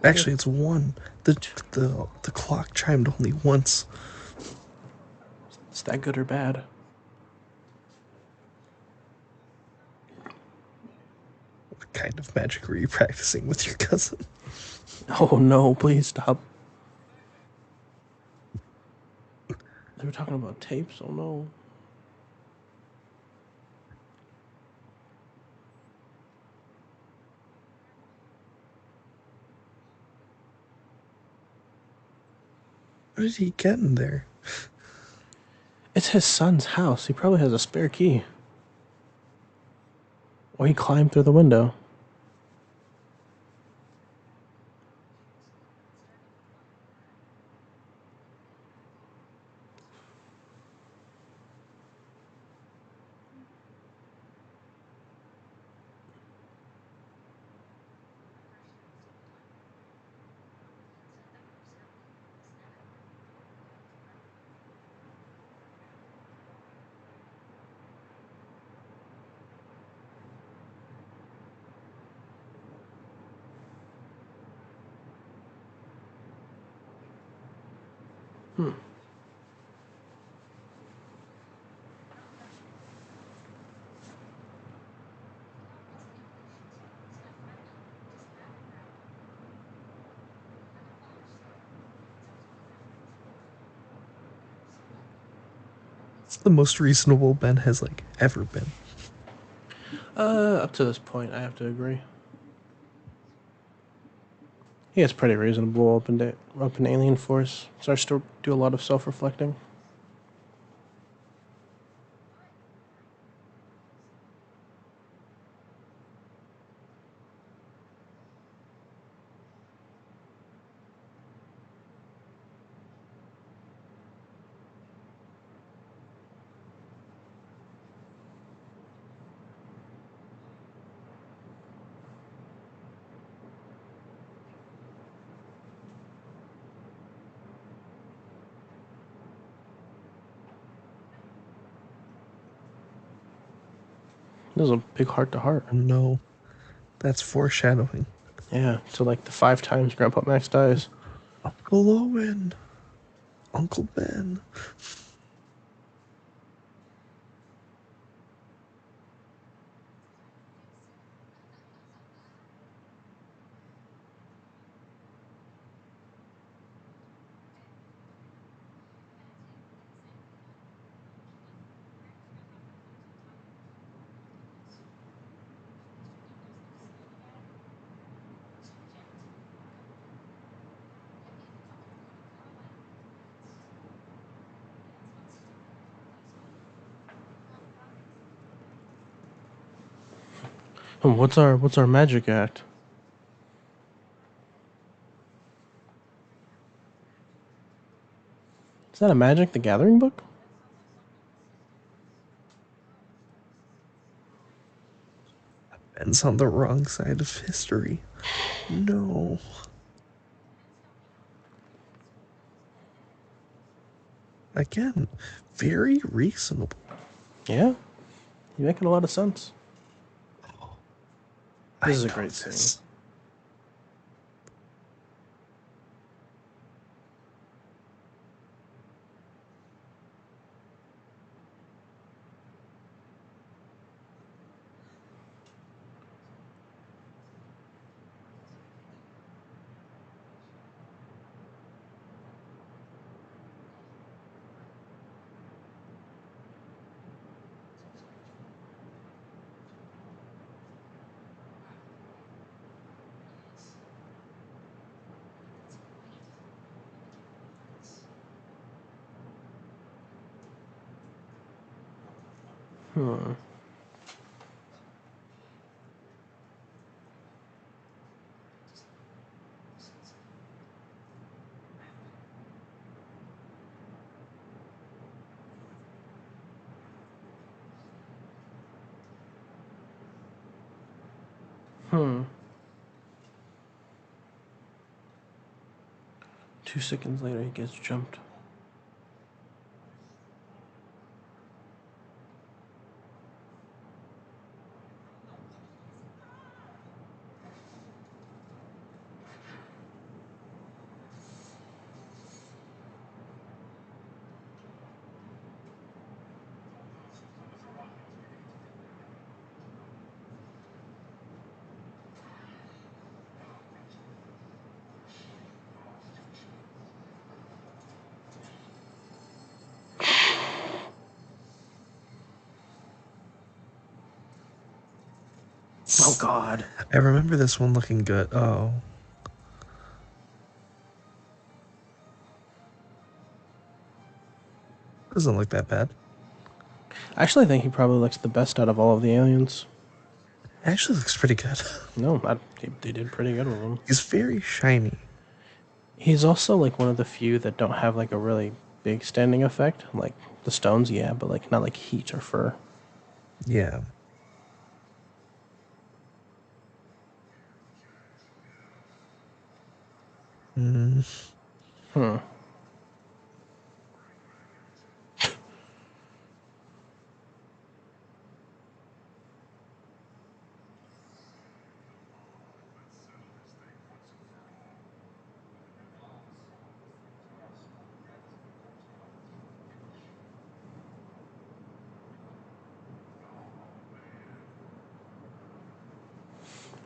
Actually, it's 1. The clock chimed only once. Is that good or bad? What kind of magic were you practicing with your cousin? Oh no, please stop. They were talking about tapes, oh no. How did he get in there? It's his son's house. He probably has a spare key. Or he climbed through the window. It's the most reasonable Ben has ever been. Up to this point, I have to agree. He is pretty reasonable up in Alien Force. Starts to do a lot of self-reflecting. There's a big heart to heart. Oh no, that's foreshadowing. Yeah, to like the 5 times Grandpa Max dies. Uncle Owen, Uncle Ben. What's our magic act? Is that a Magic the Gathering book? Ben's on the wrong side of history. No. Again, very reasonable. Yeah, you're making a lot of sense. I This is a know great scene. this. Hmm. Hmm. 2 seconds later, he gets jumped. Oh God. I remember this one looking good. Oh. Doesn't look that bad. I actually think he probably looks the best out of all of the aliens. Actually looks pretty good. No, they did pretty good with him. He's very shiny. He's also like one of the few that don't have like a really big standing effect. Like the stones, yeah, but like not like heat or fur. Yeah. Mm. Hmm.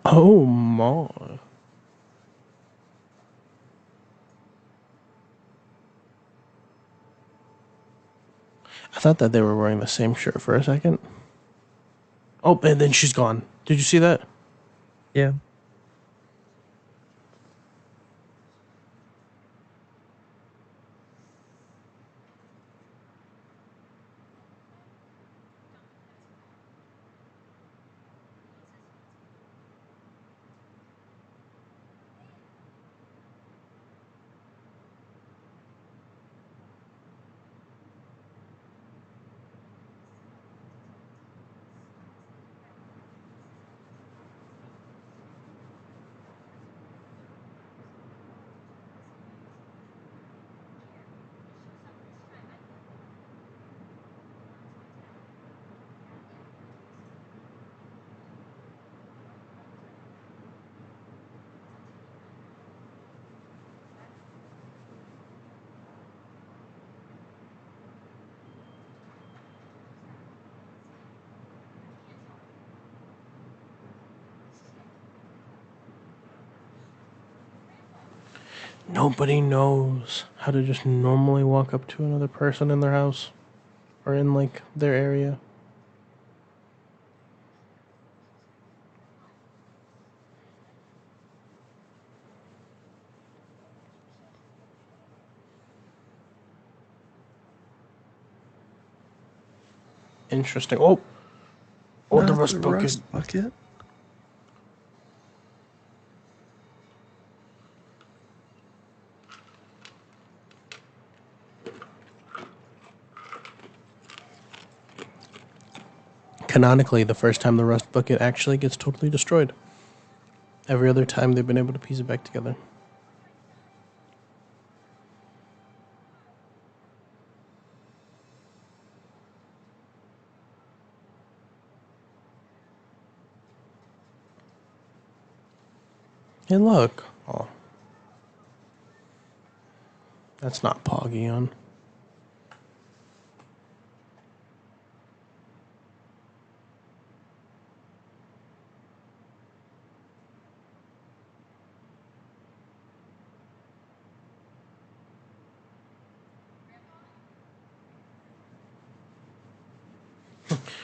Oh my. I thought that they were wearing the same shirt for a second. Oh, and then she's gone. Did you see that? Yeah. Nobody knows how to just normally walk up to another person in their house or in like their area. Interesting. Oh, the Not rust the bucket. rust bucket. Canonically, the first time the rust bucket actually gets totally destroyed. Every other time they've been able to piece it back together. Hey, look. Oh. That's not Poggy.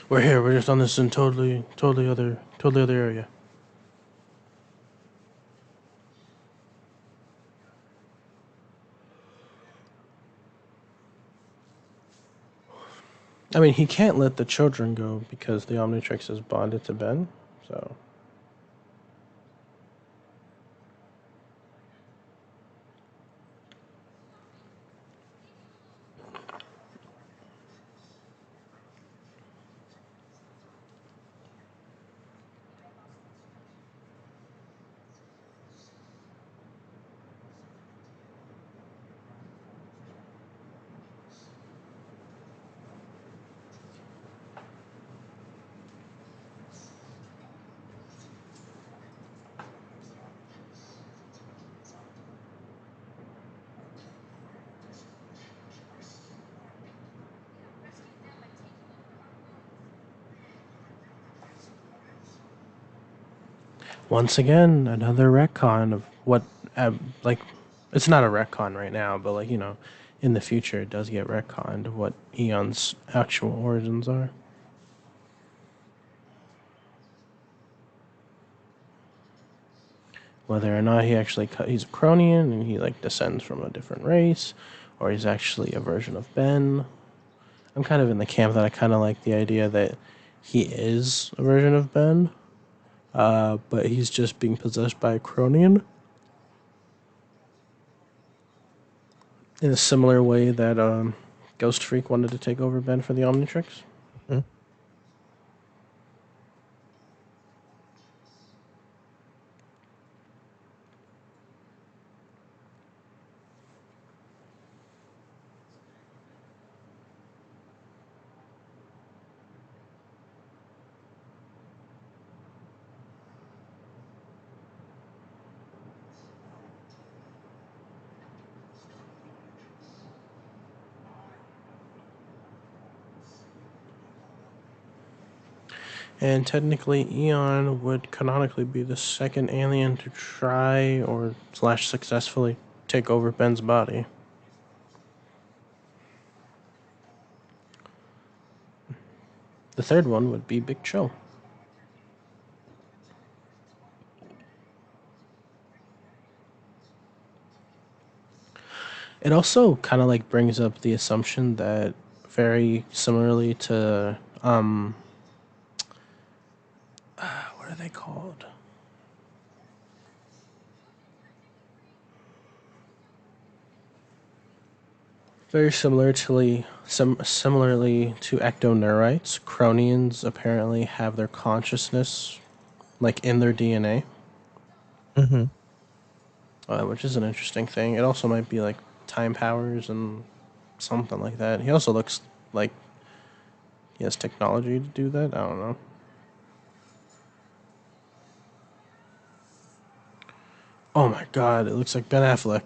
We're here. We're just on this in totally other area. I mean, he can't let the children go because the Omnitrix is bonded to Ben. So once again, another retcon of what, like, it's not a retcon right now, but like in the future, it does get retconned of what Eon's actual origins are. Whether or not he's a Cronian and he like descends from a different race, or he's actually a version of Ben. I'm kind of in the camp that I kind of like the idea that he is a version of Ben, but he's just being possessed by a Cronian. In a similar way that Ghost Freak wanted to take over Ben for the Omnitrix. Hmm. And technically, Eon would canonically be the second alien to try or slash successfully take over Ben's body. The third one would be Big Chill. It also kind of like brings up the assumption that very similarly to what are they called? Very similarly to ectoneurites, Cronians apparently have their consciousness like in their DNA, Mm-hmm. which is an interesting thing. It also might be like time powers and something like that. He also looks like he has technology to do that. I don't know. Oh my god, it looks like Ben Affleck.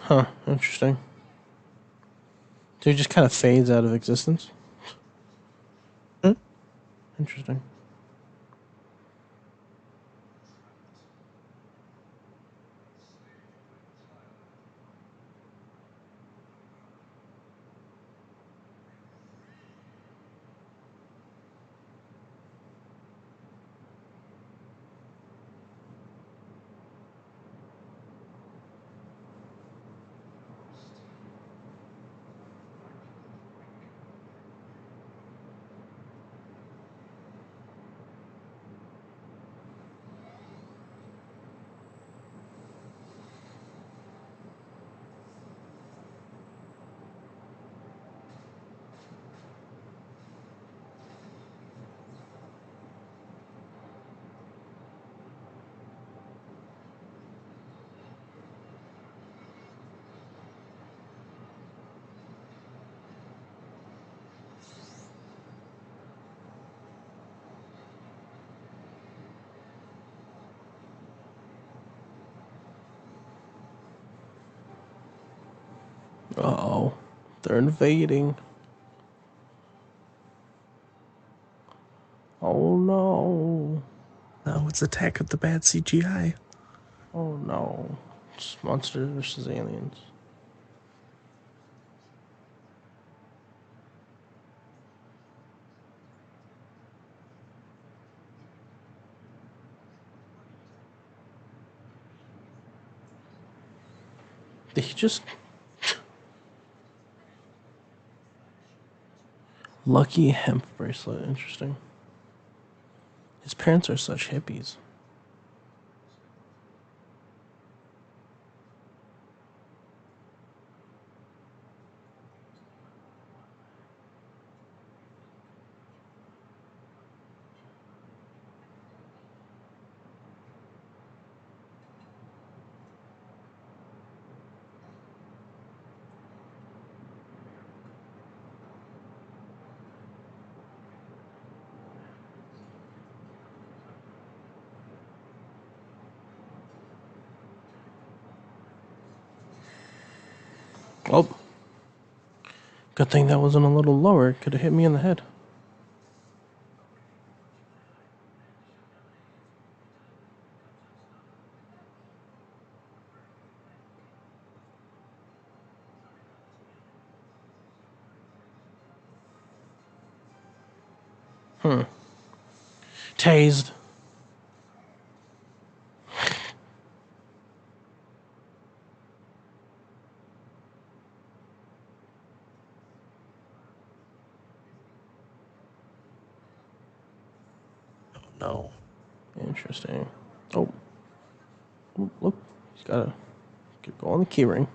Huh. Interesting. So he just kind of fades out of existence. Hmm? Interesting. Uh-oh. They're invading. Oh no. No, it's Attack of the Bad CGI. Oh no. It's monsters versus aliens. Did he just... Lucky hemp bracelet. Interesting. His parents are such hippies. Oh. Good thing that wasn't a little lower. Could have hit me in the head. Tased. No. Interesting. Oh. Look. He's gotta go on the keyring.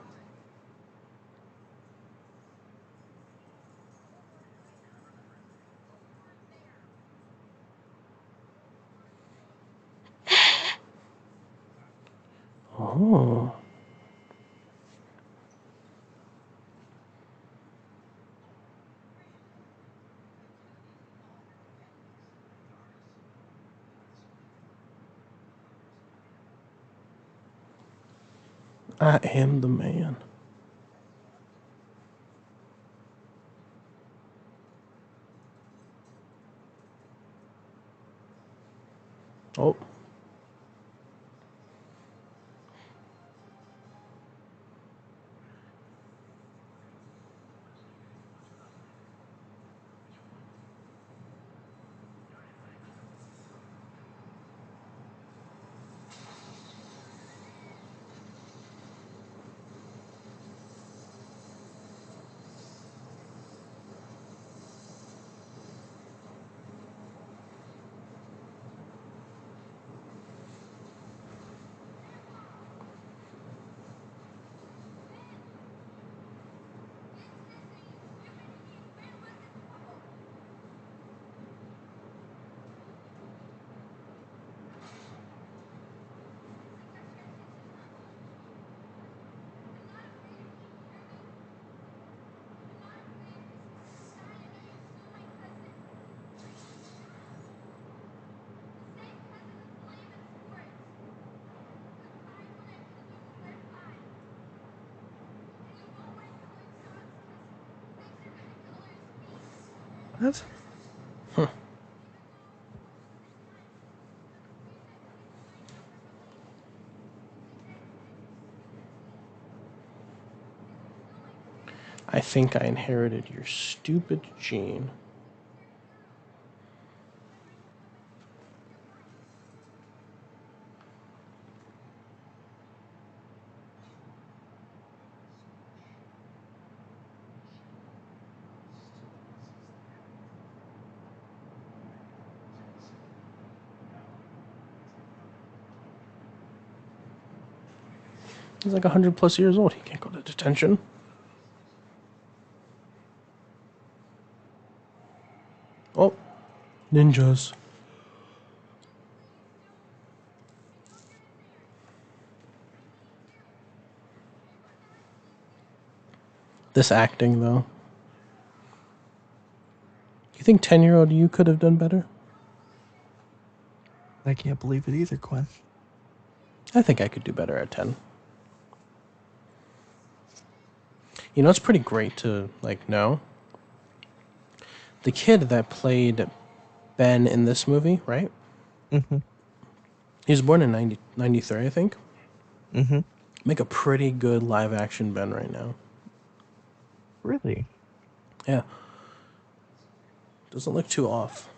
Oh. I am the man. Oh. What? I think I inherited your stupid gene. He's like 100+ years old. He can't go to detention. Oh, ninjas. This acting, though. You think 10-year-old you could have done better? I can't believe it either, Gwen. I think I could do better at 10. You know, it's pretty great to, like, know. The kid that played Ben in this movie, right? Mm-hmm. He was born in 93, I think. Mm-hmm. Make a pretty good live-action Ben right now. Really? Yeah. Doesn't look too off.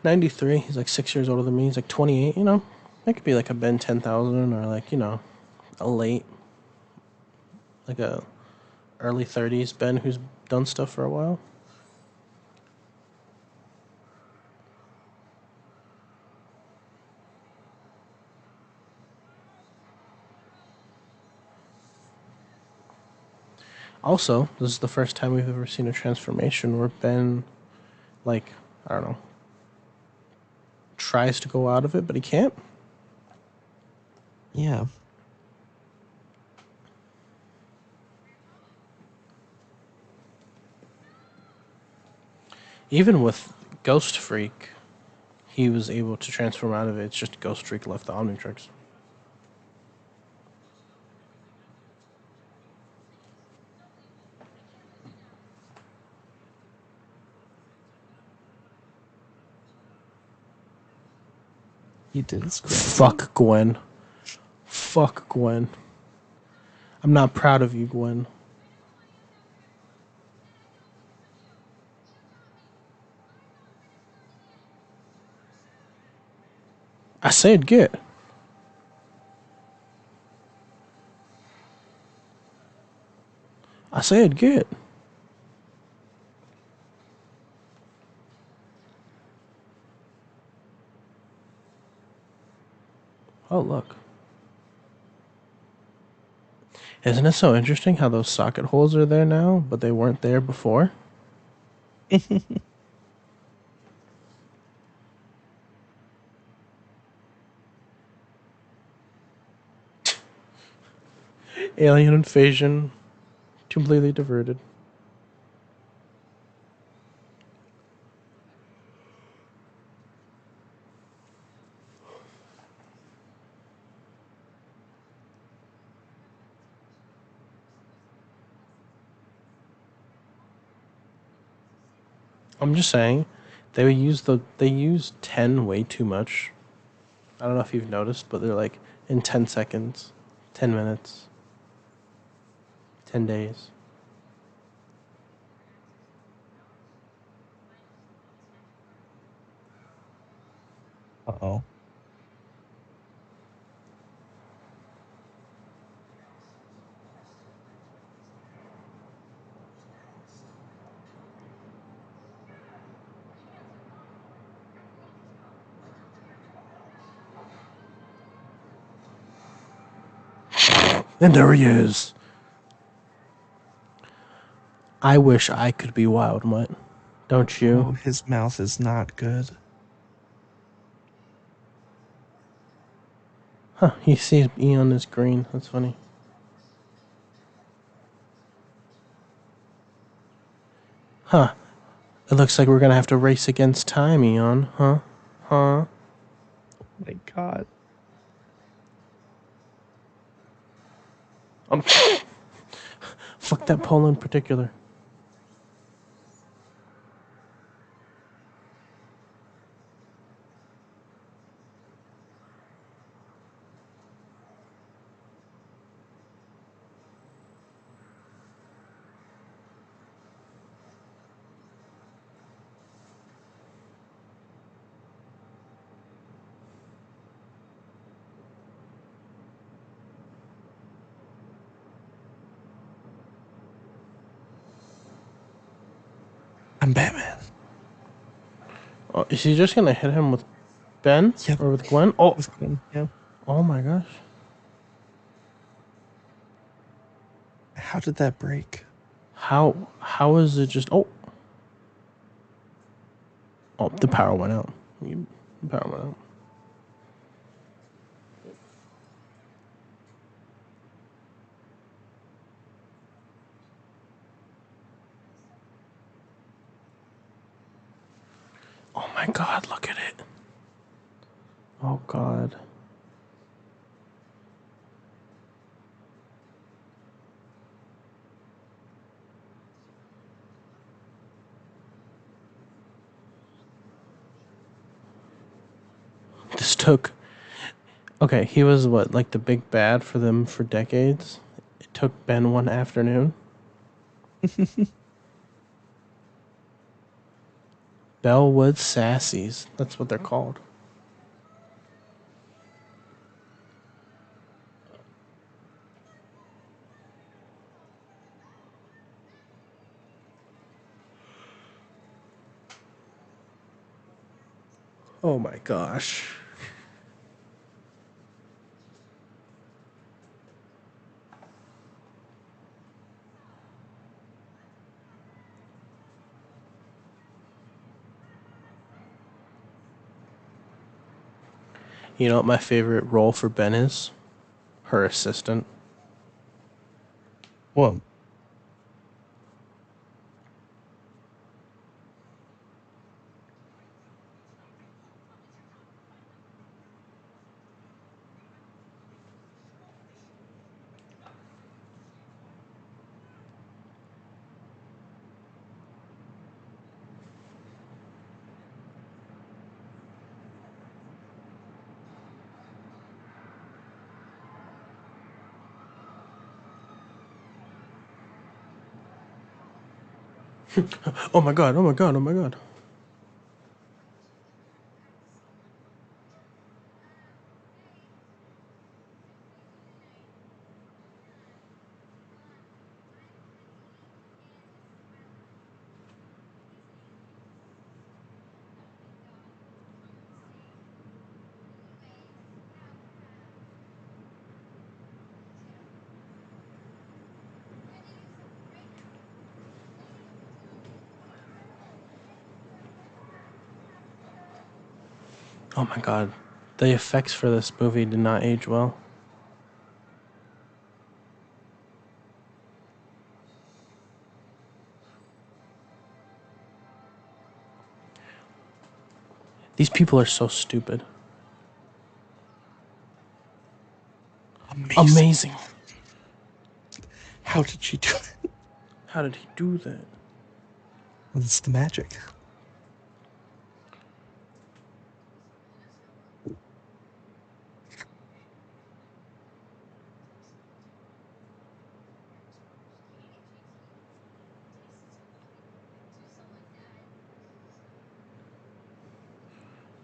'93. He's like 6 years older than me. He's like 28. You know, that could be like a Ben 10,000 or like a late, like a early 30s Ben who's done stuff for a while. Also, this is the first time we've ever seen a transformation where Ben, like, I don't know, tries to go out of it, but he can't. Yeah. Even with Ghost Freak, he was able to transform out of it. It's just Ghost Freak left the Omnitrix. He did his Fuck Gwen. Fuck Gwen. I'm not proud of you, Gwen. I said get. I said get. Oh, look. Isn't it so interesting how those socket holes are there now, but they weren't there before? Alien invasion. Completely diverted. I'm just saying, they use 10 way too much. I don't know if you've noticed, but they're like in 10 seconds, 10 minutes, 10 days. Uh-oh. And there he is. I wish I could be Wild Mutt. Don't you? Oh, his mouth is not good. Huh, he sees Eon as green. That's funny. Huh. It looks like we're gonna have to race against time, Eon. Huh? Huh? My God. Fuck that pole in particular. I'm Batman. Oh, is he just gonna hit him with Ben? Yep. Or with Gwen? Oh, With Gwen, yeah. oh my gosh. How did that break? How is it just oh the power went out. The power went out. Oh my god, look at it. Oh god. This took. Okay, he was what, like the big bad for them for decades? It took Ben one afternoon. Bellwood Sassies. That's what they're called. Oh my gosh. You know what my favorite role for Ben is? Her assistant. Well, Oh my god, oh my god, oh my god. Oh my god. The effects for this movie did not age well. These people are so stupid. Amazing. how did she do it? How did he do that? Well, it's the magic.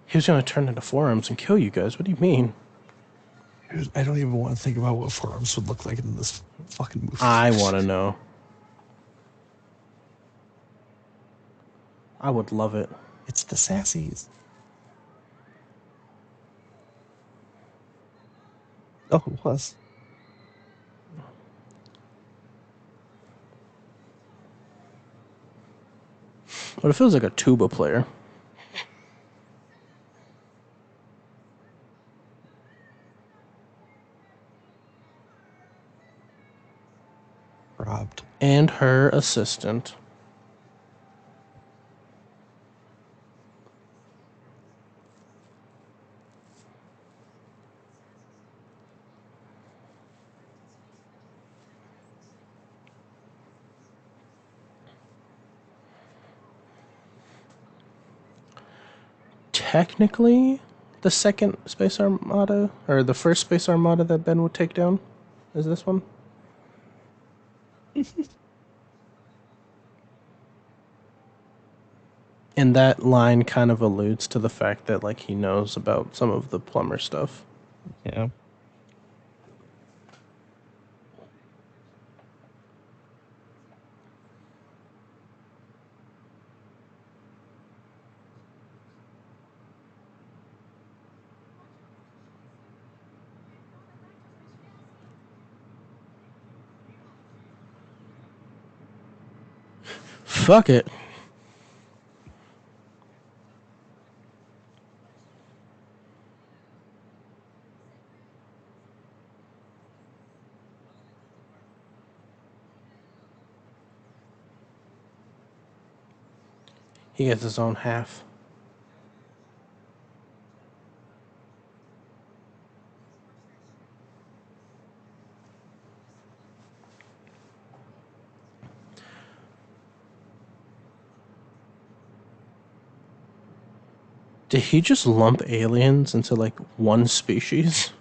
He was gonna turn into forearms and kill you guys. What do you mean? I don't even want to think about what forearms would look like in this fucking movie. I want to know. I would love it. It's the sassies. Oh, it was. What if it was like a tuba player? Robbed. And her assistant. technically the second space armada, or the first space armada that Ben would take down, is this one. And that line kind of alludes to the fact that like he knows about some of the plumber stuff. Yeah. Fuck it. He gets his own half. Did he just lump aliens into like one species?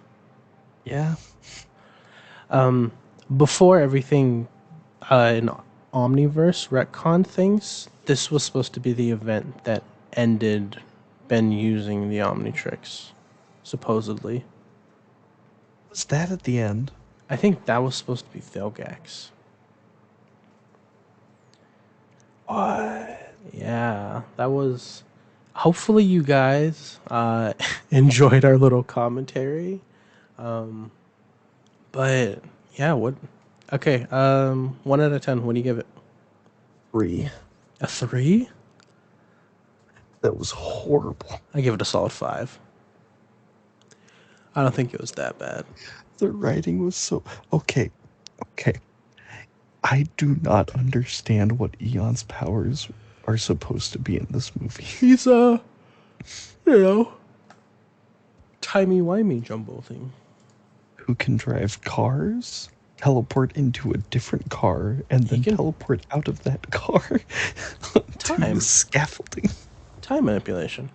Yeah. Before everything in Omniverse retcon things, this was supposed to be the event that ended Ben using the Omnitrix, supposedly. Was that at the end? I think that was supposed to be Vilgax. What? Yeah, that was. Hopefully, you guys enjoyed our little commentary. But yeah, what? Okay, 1 out of 10. What do you give it? 3. A 3? That was horrible. I give it a solid 5. I don't think it was that bad. The writing was so okay. I do not understand what Eon's powers are supposed to be in this movie. He's timey-wimey jumbo thing. Who can drive cars, teleport into a different car, and then teleport out of that car to the scaffolding. Time manipulation,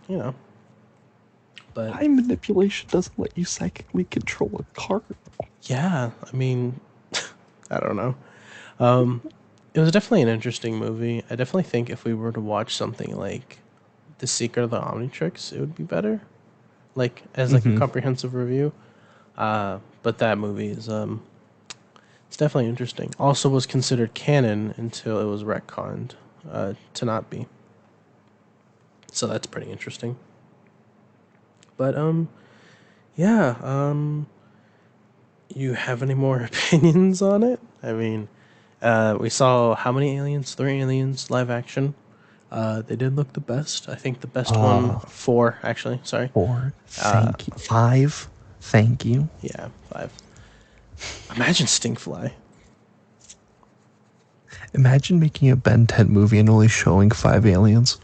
But time manipulation doesn't let you psychically control a car. Yeah, I mean, I don't know. It was definitely an interesting movie. I definitely think if we were to watch something like The Secret of the Omnitrix, it would be better, like as like a comprehensive review. But that movie is it's definitely interesting. Also, was considered canon until it was retconned to not be. So that's pretty interesting. But yeah. You have any more opinions on it? I mean, we saw how many aliens? 3 aliens live action. They did look the best. I think the best one, 4 actually. Sorry. 4. Thank you. 5. Thank you. Yeah, 5. Imagine Stinkfly. Imagine making a Ben 10 movie and only showing 5 aliens.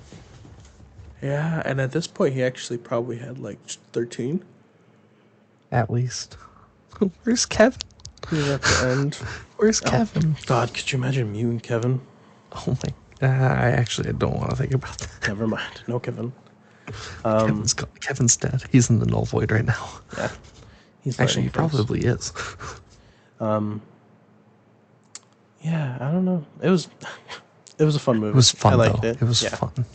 Yeah, and at this point, he actually probably had like 13. At least. Where's Kevin? He was at the end. Where's Kevin? God, could you imagine mutant Kevin? Oh my! I don't want to think about that. Never mind. No Kevin. Kevin's dead. He's in the null void right now. Yeah. He's actually, he probably is. Yeah, I don't know. It was a fun movie. It was fun. I liked though. it. It was fun.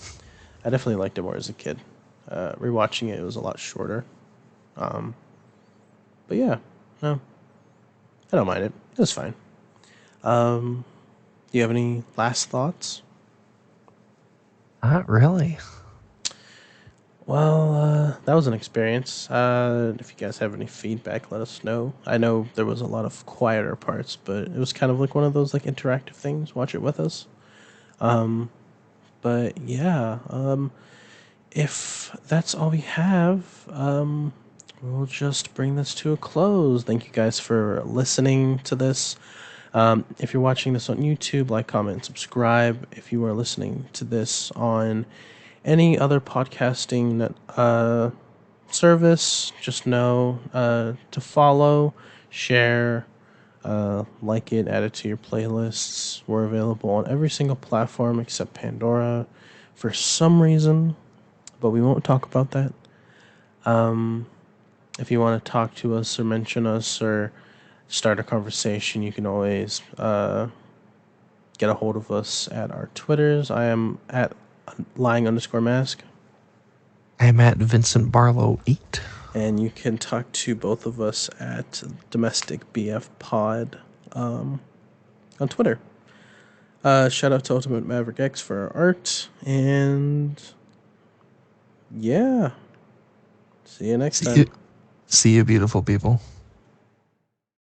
I definitely liked it more as a kid. Rewatching it, it was a lot shorter. But yeah, no, I don't mind it. It was fine. Do you have any last thoughts? Not really. Well, that was an experience. If you guys have any feedback, let us know. I know there was a lot of quieter parts, but it was kind of like one of those like interactive things. Watch it with us. But yeah, if that's all we have, we'll just bring this to a close. Thank you guys for listening to this. If you're watching this on YouTube, like, comment, and subscribe. If you are listening to this on any other podcasting service, just know to follow, share, like it, add it to your playlists. We're available on every single platform except Pandora for some reason. but we won't talk about that. If you want to talk to us or mention us or start a conversation, you can always get a hold of us at our Twitters. I am at lying_mask. I'm at Vincent Barlow 8. And you can talk to both of us at Domestic BF Pod on Twitter. Shout out to Ultimate Maverick X for our art. And yeah. See you next time. See you, beautiful people.